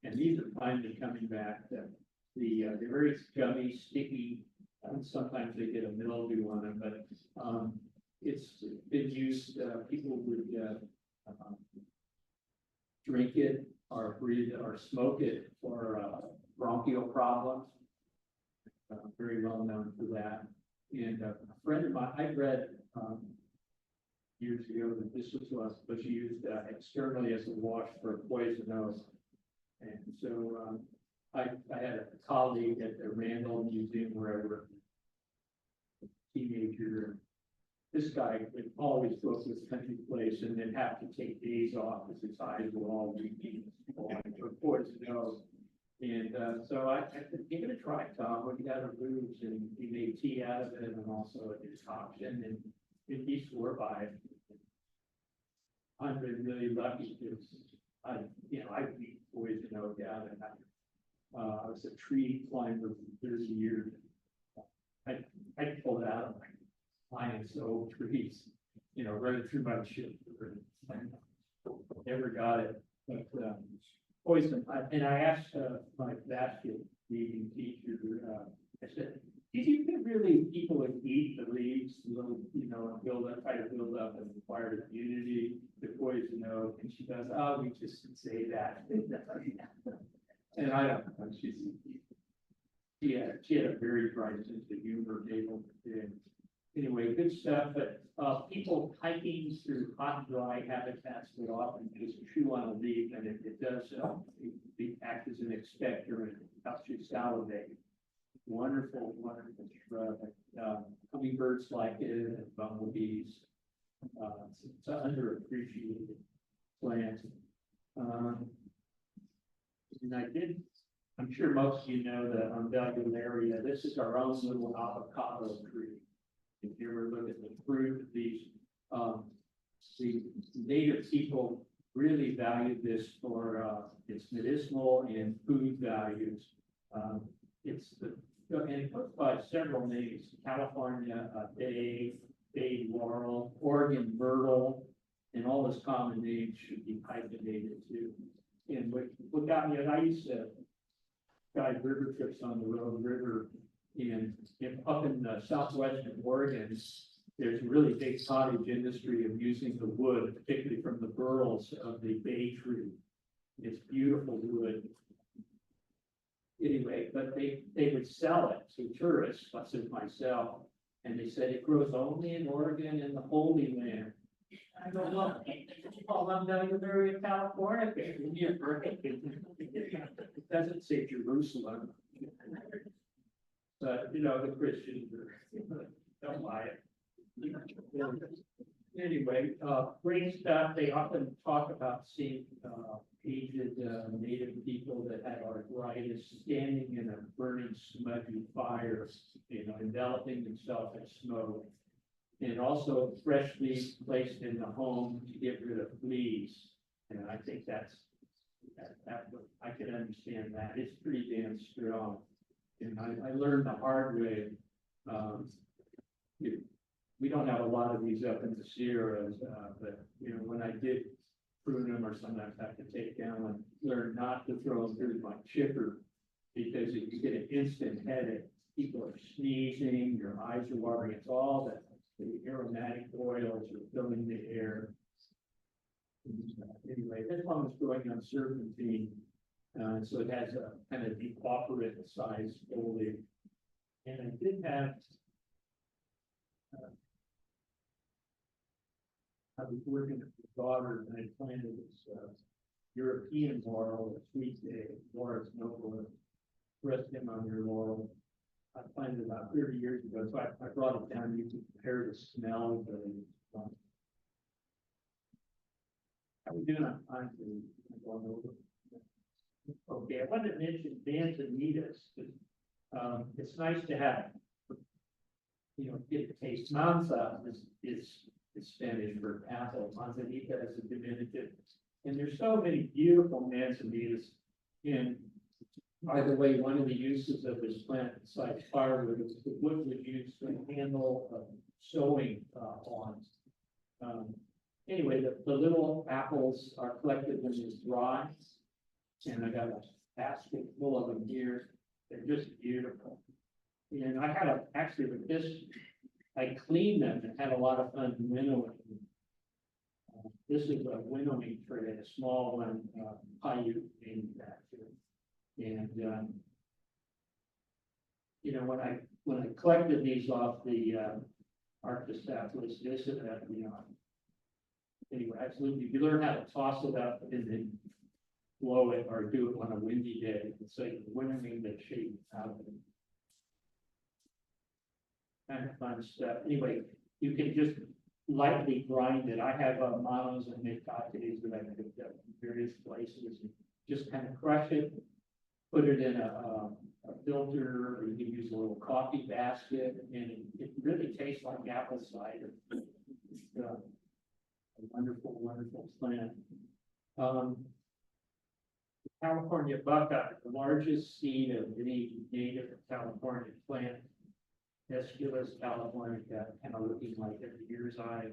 And these are finally coming back. They're very gummy, sticky, and sometimes they get a mildew on them, but it's been used, people would drink it or breathe or smoke it for bronchial problems. Very well known for that. And a friend of mine, I read years ago that this was used externally as a wash for poison oak. And so I had a colleague at the Randall Museum where I worked, a teenager. This guy would always go to this country place and then have to take days off because his eyes were all weeping for poison oak. And so I said, give it a try, Tom. When he got a roots and he made tea out of it and also a decoction, and he swore by it. I'm really lucky because I beat poison oak out, and I was a tree climber for 30 years. I pulled it out of my clients' old trees, running through my ship. Never got it, but poison. And I asked my basket weaving teacher, I said, do you think really people would eat the leaves, little, and try to build up and acquire immunity to poison oak? And she goes, oh, we just say that. And I don't know, she had a very bright sense of humor, able to. Anyway, good stuff, but people hiking through hot and dry habitats would often just chew on a leaf, and it does act as an expectorant and helps you salivate. Wonderful shrub. Hummingbirds like it, and bumblebees. It's an underappreciated plant. And I'm sure most of you know the Motherlode area. This is our own little avocado tree. If you ever look at the fruit of these, the native people really value this for its medicinal and food values. And it goes by several names: California bay laurel, Oregon myrtle, and all those common names should be hyphenated too. And what got me, I used to guide river trips on the Road River, and up in southwestern Oregon, there's a really big cottage industry of using the wood, particularly from the burls of the bay tree. It's beautiful wood. Anyway, but they would sell it to tourists, such as myself, and they said it grows only in Oregon and the Holy Land. I go, well, I'm down in the area of California. It doesn't say Jerusalem. But the Christians don't buy it. Anyway, great stuff. They often talk about seeing aged native people that had arthritis standing in a burning, smudgy fire, enveloping themselves in smoke. And also fresh leaves placed in the home to get rid of fleas. And I think that I can understand that. It's pretty damn strong. And I learned the hard way. We don't have a lot of these up in the Sierras, but when I did prune them, or sometimes have to take down and learn not to throw them through my chipper, because if you get an instant headache, people are sneezing, your eyes are watering. It's all that the aromatic oils are filling the air. Anyway, this one was growing on serpentine, so it has a kind of decopperate size foliage. And I did have. I was working with my daughter and I planted this European laurel, a sweet Laurus noble, rest him on your laurel. I planted it about 30 years ago, so I brought it down. You can compare the smell. How we doing on time? Okay, I wanted to mention Manzanitas. It's nice to have, get the taste. Manza is Spanish for apple. Manzanita is a diminutive. And there's so many beautiful manzanitas. And by the way, one of the uses of this plant besides firewood is the wood was used to handle sewing on. Anyway, the little apples are collected when it's dry. And I got a basket full of them here. They're just beautiful. And I had actually with this, I cleaned them and had a lot of fun winnowing. This is a winnowing tray, a small one, Paiute manufacturer. And, when I collected these off the Arctostaphylos viscera, anyway, absolutely, you learn how to toss it up and then blow it or do it on a windy day. So you're winnowing the shape out of it. Kind of fun stuff. Anyway, you can just lightly grind it. I have monos and metates that I picked up in various places and just kind of crush it, put it in a filter, or you can use a little coffee basket, and it really tastes like apple cider. It's a wonderful, wonderful plant. California buckeye, the largest seed of any native California plant. Aesculus californica, kind of looking like a deer's eye.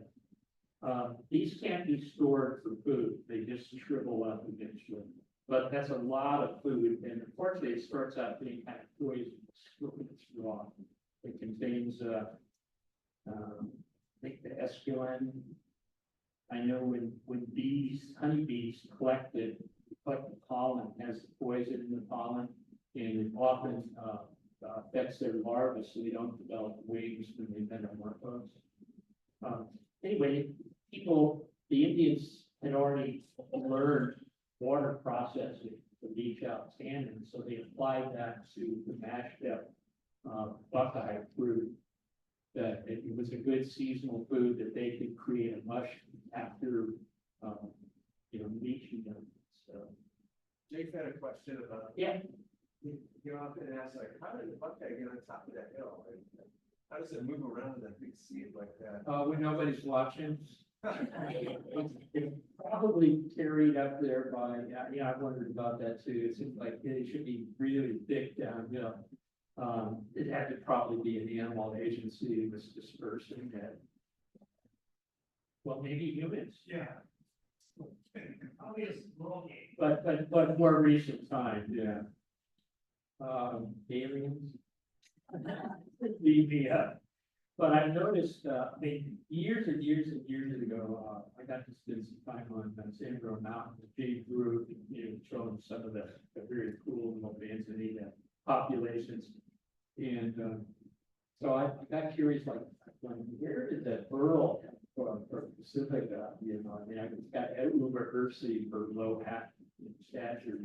These can't be stored for food. They just shrivel up eventually. But that's a lot of food, and unfortunately, it starts out being kind of poisonous when it's raw. It contains, I think, the esculin. I know when honeybees collect the pollen, it has the poison in the pollen, and it often affects their larvae, so they don't develop wings when they metamorphose. Anyway, the Indians had already learned water processing to leach out tannin, so they applied that to the mashed up buckeye fruit. That it was a good seasonal food that they could create a mush after, leaching them. So, Jake had a question about. yeah. You often ask, like, how did the buckeye get on top of that hill? How does it move around in that big seed like that? When nobody's watching. It's probably carried up there by, I wondered about that too. It seems like it should be really thick downhill. It had to probably be an animal agency that was dispersing that. Well, maybe humans. Yeah. Probably a small game. But more recent time, yeah. Aliens. But I noticed, years and years and years ago, I got to spend some time on San Bruno Mountain with Jay Group, showing some of the very cool little Manzanita populations. And so I got curious, like, where did that burl come from Pacifica? It's got uber Ursi for low hat stature.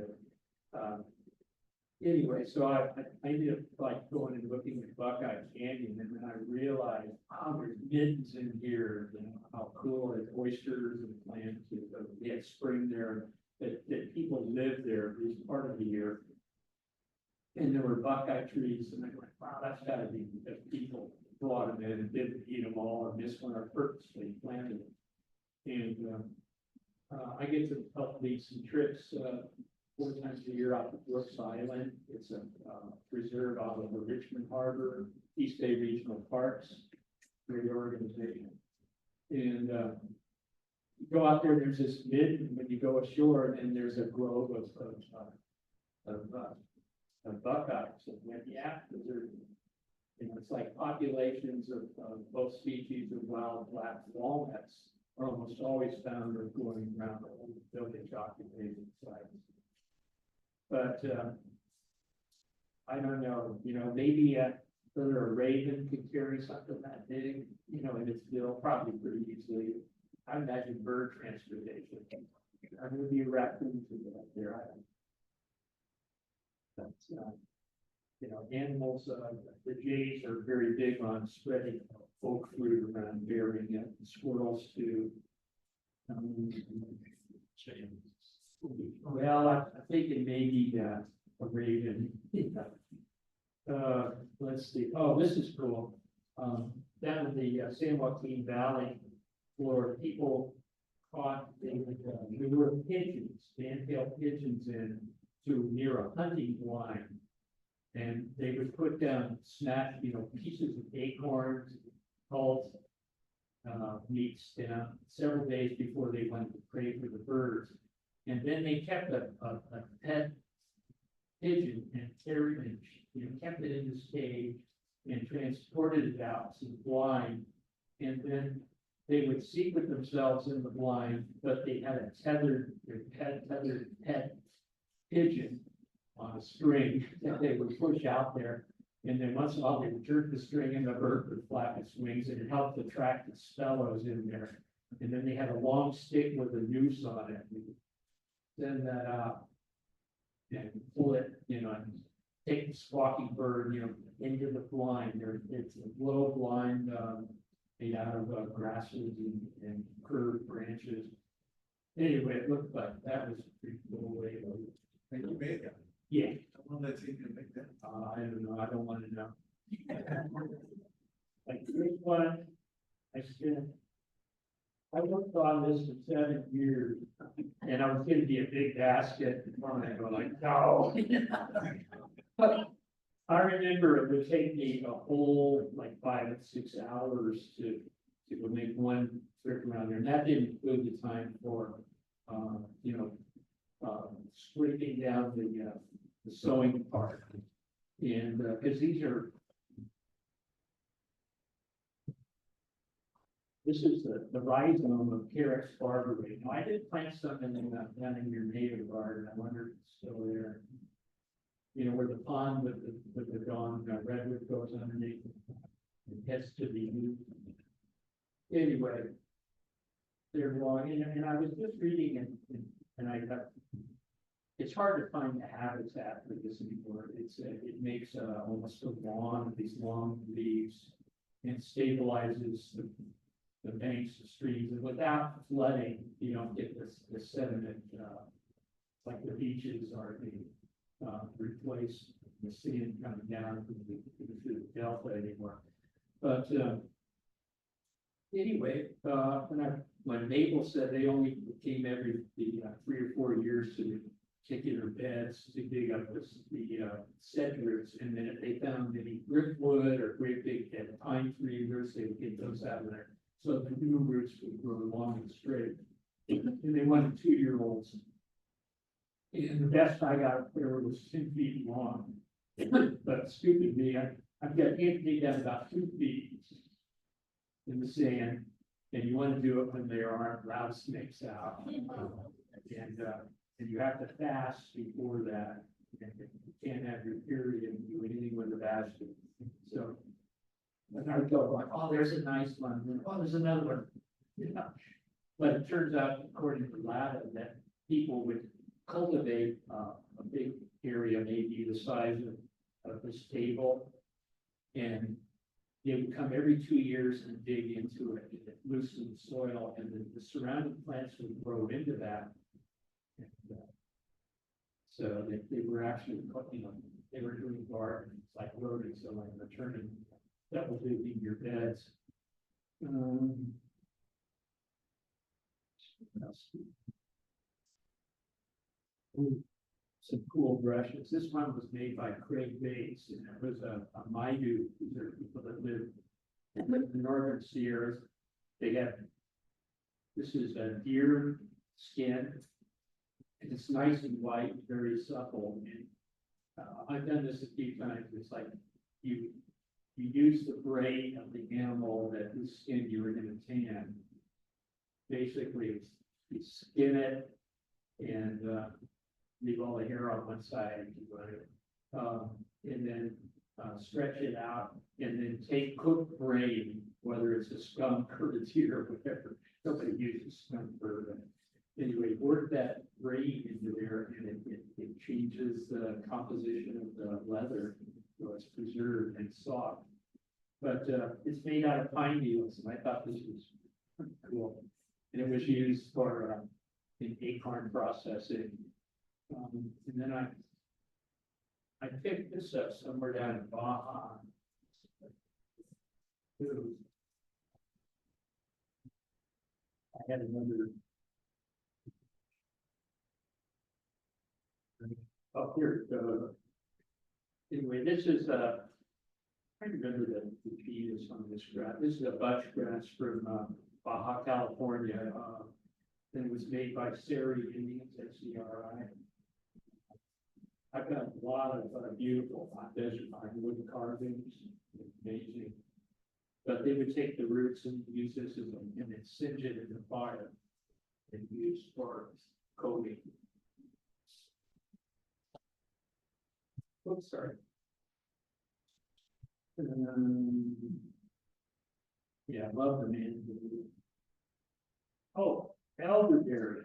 Anyway, so I ended up like going and looking at Buckeye Canyon, and then I realized, there's middens in here, how cool it is, oysters and plants. We had spring there, that people live there at least part of the year. And there were Buckeye trees, and I went, wow, that's gotta be because people brought them in and didn't eat them all, or this one, or purposely planted it. And I get to help lead some trips 4 times a year out to Brooks Island. It's a preserve out of the Richmond Harbor, East Bay Regional Parks, great organization. And you go out there, there's this midden when you go ashore, and there's a grove of buckeyes. And it's like populations of both species of wild black walnuts are almost always found or going around the old village occupation sites. But, I don't know, maybe whether a raven could carry something that big, in its bill, probably pretty easily. I imagine bird transportation. I would be a raccoon to get up there. Animals, the jays are very big on spreading oak fruit around, burying it. The squirrels too. Well, I'm thinking maybe a raven. Let's see. Oh, this is cool. Down in the San Joaquin Valley, where people caught there were pigeons, fan-tailed pigeons in to near a hunting blind. And they would put down pieces of acorns, hulls, meats down several days before they went to prey for the birds. And then they kept a pet pigeon and carried it, kept it in this cage and transported it out to the blind. And then they would secret themselves in the blind, but they had a tethered pet pigeon on a string that they would push out there. And then once in a while they would jerk the string and the bird would flap its wings, and it helped attract its fellows in there. And then they had a long stick with a noose on it. Send that out and pull it, and take the squawking bird, into the blind. It's a little blind made out of grasses and curved branches. Anyway, it looked like that was a pretty cool way of. And you made that. Yeah. How long did it take you to make that? I don't know. I don't want to know. Like this one, I worked on this for 7 years, and I was going to be a big basket. And I go like, no. But I remember it would take me a whole 5 or 6 hours to make one trip around there, and that didn't include the time for, scraping down the sewing part, and because this is the rhizome of Carex barbaray. Now, I did plant some down in your native garden. I wonder if it's still there. Where the pond with the gone redwood goes underneath and gets to the new. Anyway, they're long, and I was just reading and I got. It's hard to find the habitat for this anymore. It makes almost a lawn with these long leaves and stabilizes the banks of streams, and without flooding, you don't get the sediment like the beaches are being replaced, the sand coming down to the delta anymore. But anyway, when Mabel said they only came every 3 or 4 years to particular beds to dig up the sedge roots, and then if they found any driftwood or great big pine tree roots, they would get those out of there. So the new roots would grow long and straight. And they wanted 2-year-olds. And the best I got up there was 10 feet long. But stupid me, I've got Anthony down about 2 feet in the sand, and you want to do it when there aren't rattlesnakes out. And you have to fast before that. And you can't have your period and do anything with the basket. So and I would go like, oh, there's a nice one. And, oh, there's another one. But it turns out, according to Lada, that people would cultivate a big area, maybe the size of this table, and they would come every 2 years and dig into it, and loosen the soil, and the surrounding plants would grow into that. And, so they were actually, they were doing gardens like rodents, so like returning double digging your beds. Some cool brushes. This one was made by Craig Bates, and it was a Maidu. These are people that live in the northern Sierras. They have, this is a deer skin, and it's nice and white, very supple. And I've done this a few times. It's like you use the brain of the animal that whose skin you were going to tan. basically you skin it and leave all the hair on one side if you want it. And then stretch it out and then take cooked brain, whether it's a skunk or a deer or whatever. Nobody uses skunk fur, but anyway, work that brain into there and it changes the composition of the leather. So it's preserved and soft. But it's made out of pine needles, and I thought this was pretty cool. And it was used for in acorn processing. And then I picked this up somewhere down in Baja. I had another. Oh, here. Anyway, this is I remember the genus on this grass. This is a bunch grass from Baja, California. And it was made by Seri Indians, SCRI. I've got a lot of beautiful desert pine wood carvings. Amazing. But they would take the roots and use this as and then singe it in the fire and use for coating. Oops, sorry. Yeah, I love the man. Oh, elderberry.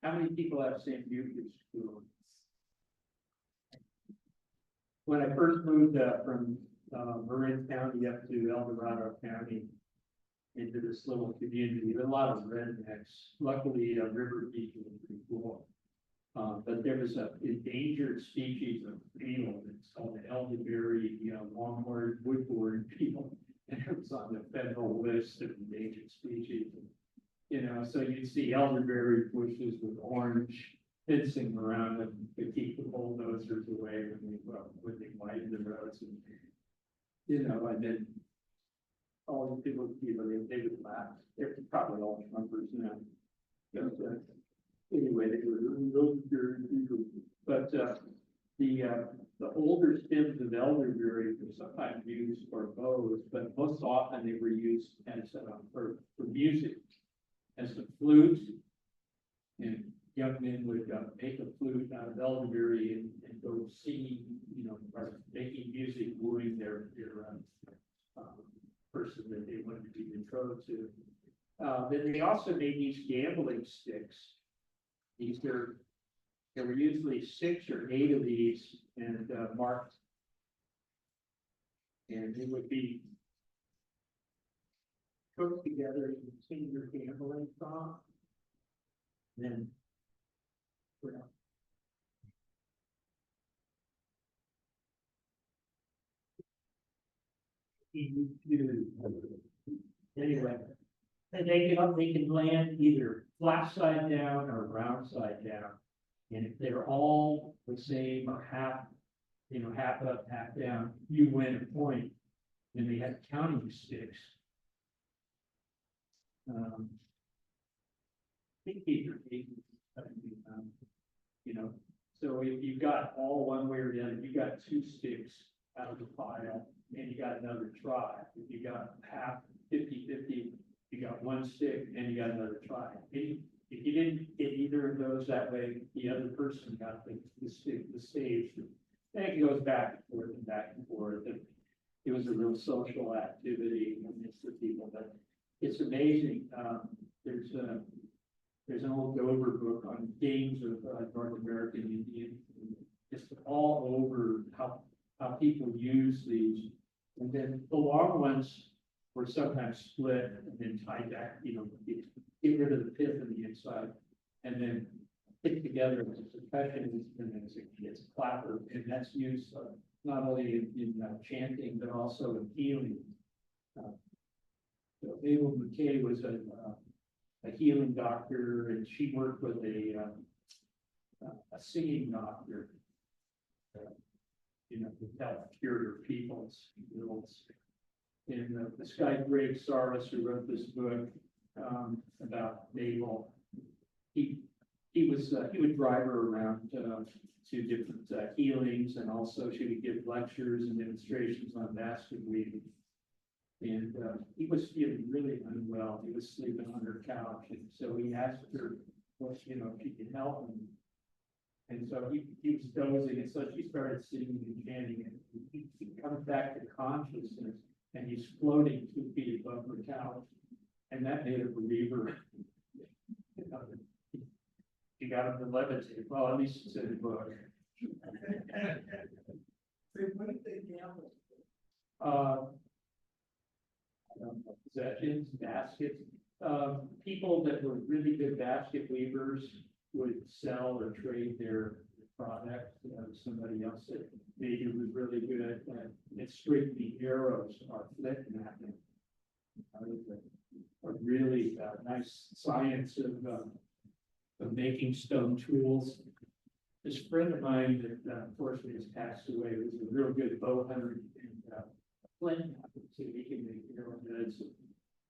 How many people have St. Beuch's school? When I first moved from Marin County up to El Dorado County into this little community, there were a lot of rednecks. Luckily, River Beach was pretty cool. But there was an endangered species of beetle that's called the elderberry, longhorned woodboard beetle, and it was on the federal list of endangered species. So you'd see elderberry bushes with orange fencing around them to keep the bulldozers away when they widen the roads, and then all the people, they would laugh. They're probably all Trumpers now. But, anyway, they were elderberry people. But the older stems of elderberry were sometimes used for bows, but most often they were used as for music, as the flute. And young men would make a flute out of elderberry and go singing, or making music, wooing their person that they wanted to be betrothed to. Then they also made these gambling sticks. There were usually 6 or 8 of these and marked, and they would be cooked together in finger gambling sauce. Then, anyway, and they can land either flat side down or round side down. And if they're all the same or half up, half down, you win a point. And they had counting sticks. I think these are so if you've got all one way or the other, you got 2 sticks out of the pile, and you got another try. If you got half 50-50, you got 1 stick and you got another try. If you didn't get either of those that way, the other person got the stage. And it goes back and forth and back and forth. And it was a real social activity amidst the people. But it's amazing. There's an old Dover book on games of North American Indians. Just all over how people use these. And then the long ones were sometimes split and then tied back, get rid of the pith on the inside, and then put together as a percussion instrument, as a clapper, and that's used not only in chanting but also in healing. So Abel McKay was a healing doctor, and she worked with a singing doctor, to help cure people's ills. And this guy Greg Saris, who wrote this book about Abel, he would drive her around to different healings, and also she would give lectures and demonstrations on basket weaving. And he was feeling really unwell. He was sleeping on her couch, and so he asked her, well, you know, if she could help him. And so he was dozing, and so she started singing and chanting, and he comes back to consciousness, and he's floating 2 feet above her couch, and that made a believer. He got him to levitate. Well, at least it's in the book. What did they gamble? Possessions, baskets. People that were really good basket weavers would sell or trade their product to somebody else that maybe was really good at straightening arrows or flint knacking. A really nice science of making stone tools. This friend of mine that unfortunately has passed away was a real good bow hunter and flint knacker, so he can make arrowheads and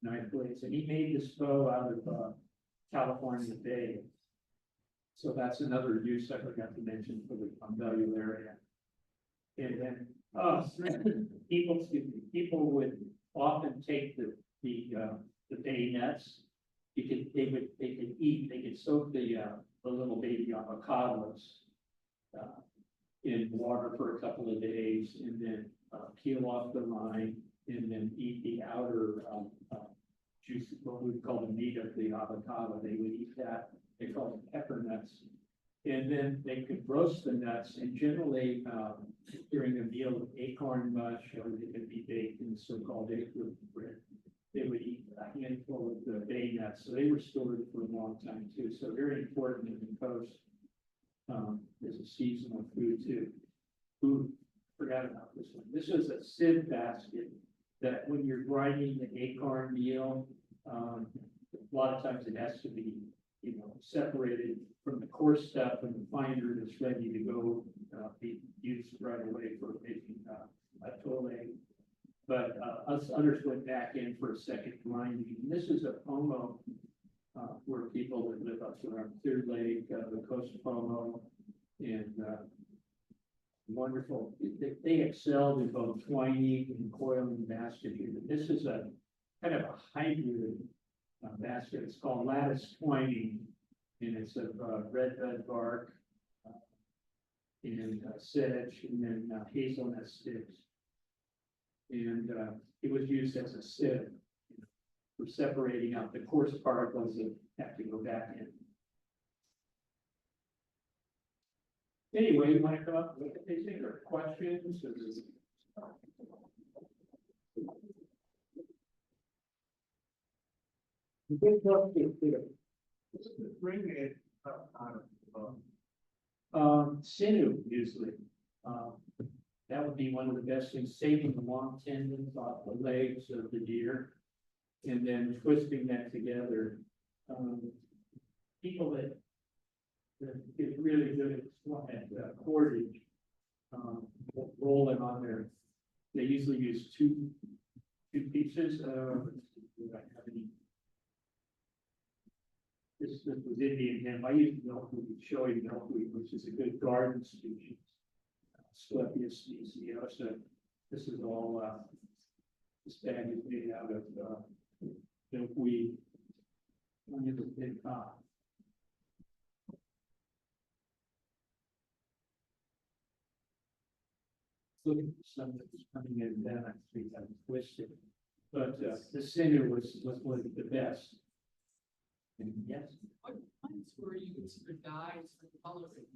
knife blades, and he made this bow out of California Bay. So that's another use I forgot to mention for the Value area. And then people would often take the bay nuts. They could soak the little baby avocados in water for a couple of days, and then peel off the rind, and then eat the outer juice, what we call the meat of the avocado. They would eat that. They call them pepper nuts. And then they could roast the nuts, and generally during a meal of acorn mush, or they could be baked in so-called acorn bread. They would eat a handful of the bay nuts, so they were stored for a long time too. So very important in the coast as a seasonal food too. Food, forgot about this one. This was a sieve basket that when you're grinding the acorn meal, a lot of times it has to be, you know, separated from the coarse stuff and the finer that's ready to go be used right away for making a tole. But us others went back in for a second grinding. And this is a pomo where people that live up around Clear Lake, the coast of Pomo, and wonderful. They excelled in both twining and coiling basket weaving. This is a kind of a hybrid basket. It's called lattice twining, and it's of redbud bark and sedge, and then hazelnut sticks. And it was used as a sieve for separating out the coarse particles that have to go back in. Anyway, you want to come up and look at these things or questions? Bring it up out of Sinew usually. That would be one of the best things, saving the long tendons off the legs of the deer and then twisting that together. People that get really good at cordage, roll them on there. They usually use two pieces. This was Indian hemp. I use milkweed, showy milkweed, which is a good garden species. Sclepia speciosa. This is all, this bag is made out of milkweed. Only the big top. Looking for some that was coming in, then I think I twisted. But the sinew was one of the best. And yes. What plants were you considered dyes for coloring?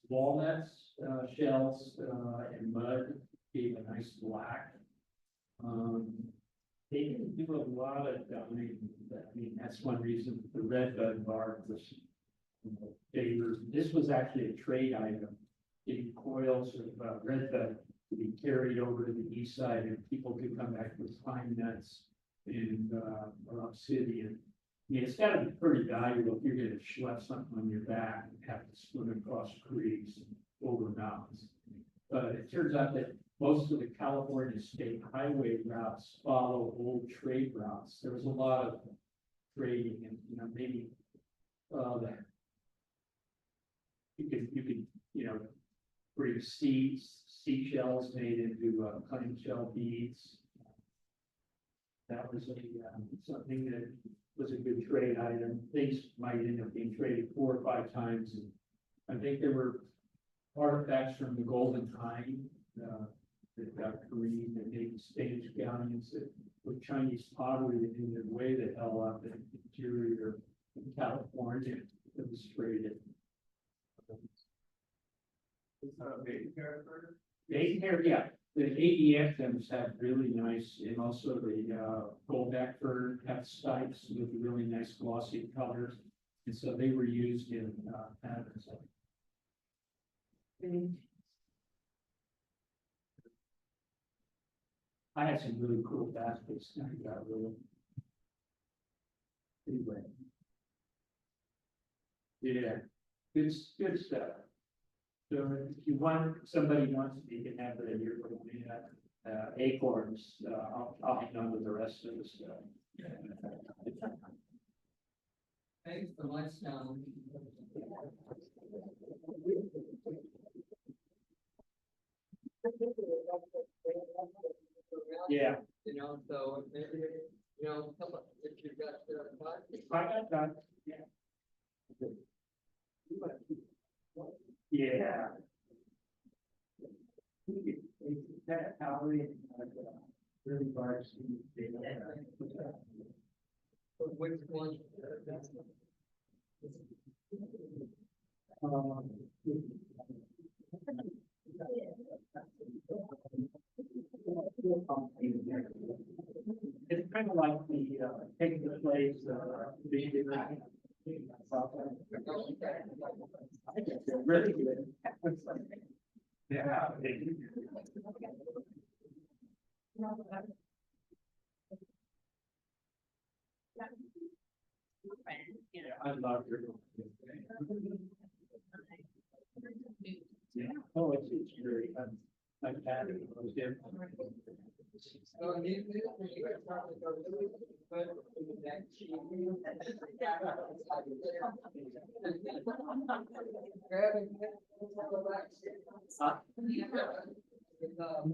Walnuts, shells, and mud gave a nice black. They didn't do a lot of dyeing. I mean, that's one reason the redbud bark was favored. This was actually a trade item, getting coils of redbud to be carried over to the east side, and people could come back with pine nuts and or obsidian. I mean, it's got to be pretty valuable if you're going to schlep something on your back and have to swim across creeks and over mountains. But it turns out that most of the California state highway routes follow old trade routes. There was a lot of trading, and maybe you could bring seashells made into clam shell beads. that was something that was a good trade item. Things might end up being traded 4 or 5 times. And I think there were artifacts from the Golden Hind, that got careened and maybe Spanish galleons that with Chinese pottery in their way that held up in the interior of California that was traded. Baby character. They have, yeah, the AEFMs have really nice, and also the goldback fern have stripes with really nice glossy colors. And so they were used in patterns. I had some really cool baskets. I got really. Anyway. Yeah, good stuff. So if you want, somebody wants, you can have it in your, acorns, I'll hang on with the rest of the stuff. Thanks so much, John. Yeah. You know, so maybe, you know, if you've got time. I got that, yeah. Yeah. That calorie, really large. Which one? It's kind of like the taking the place being I think they're really good. Yeah. Yeah, I love your. Yeah. Oh, it's very like that. So you probably go really good in the next year.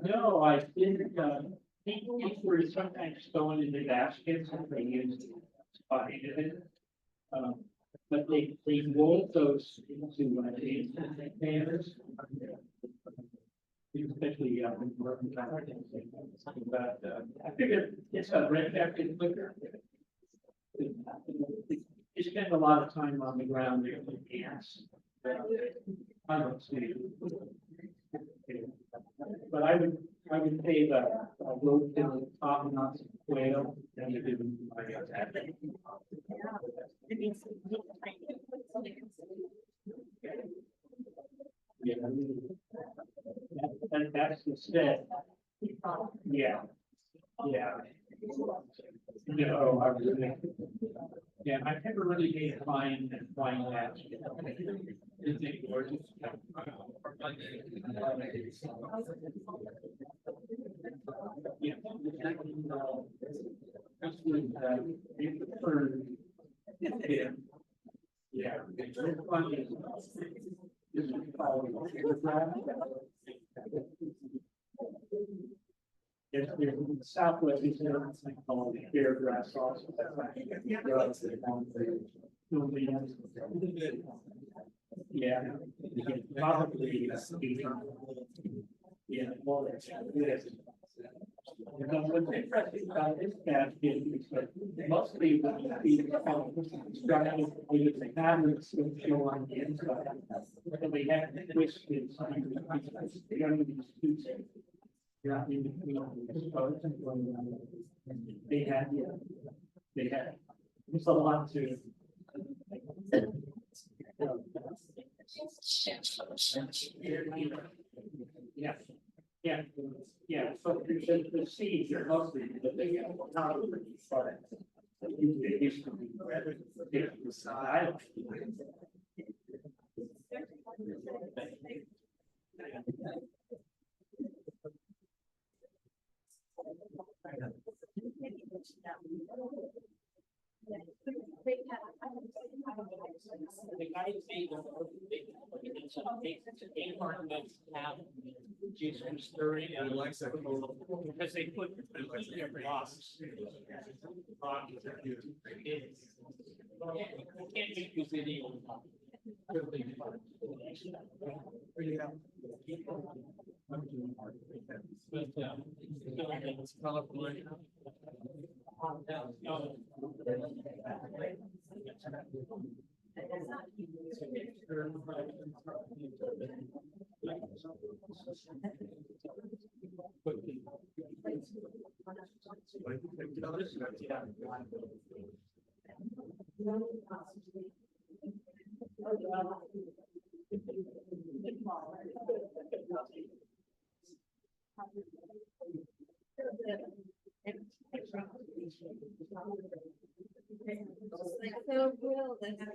No, I didn't, these were sometimes thrown into baskets and they used behind it. But they rolled those into containers. Especially, but, I figured it's a red jacket liquor. You spend a lot of time on the ground there with ants. I don't see. But I would say that a road to the top knots quail and you do my yeah. And that's the set. Yeah. Yeah. No, I really. Yeah, I never really made flying that. Isn't it gorgeous? Yeah. Yeah. Yes, in the Southwest, is something called bear grass also. Yeah. Probably. Yeah. Well, what's interesting about this basket is that mostly when you see the structure, we use the patterns that show on the inside. And we have the twist is yeah, they had it's a lot to yeah. Yeah, yeah, so the seeds are mostly the big not really far. It used to be rather the side. The guy saying they have juice and stirring And like that. because they put different rocks. Can't make this video. So real, they have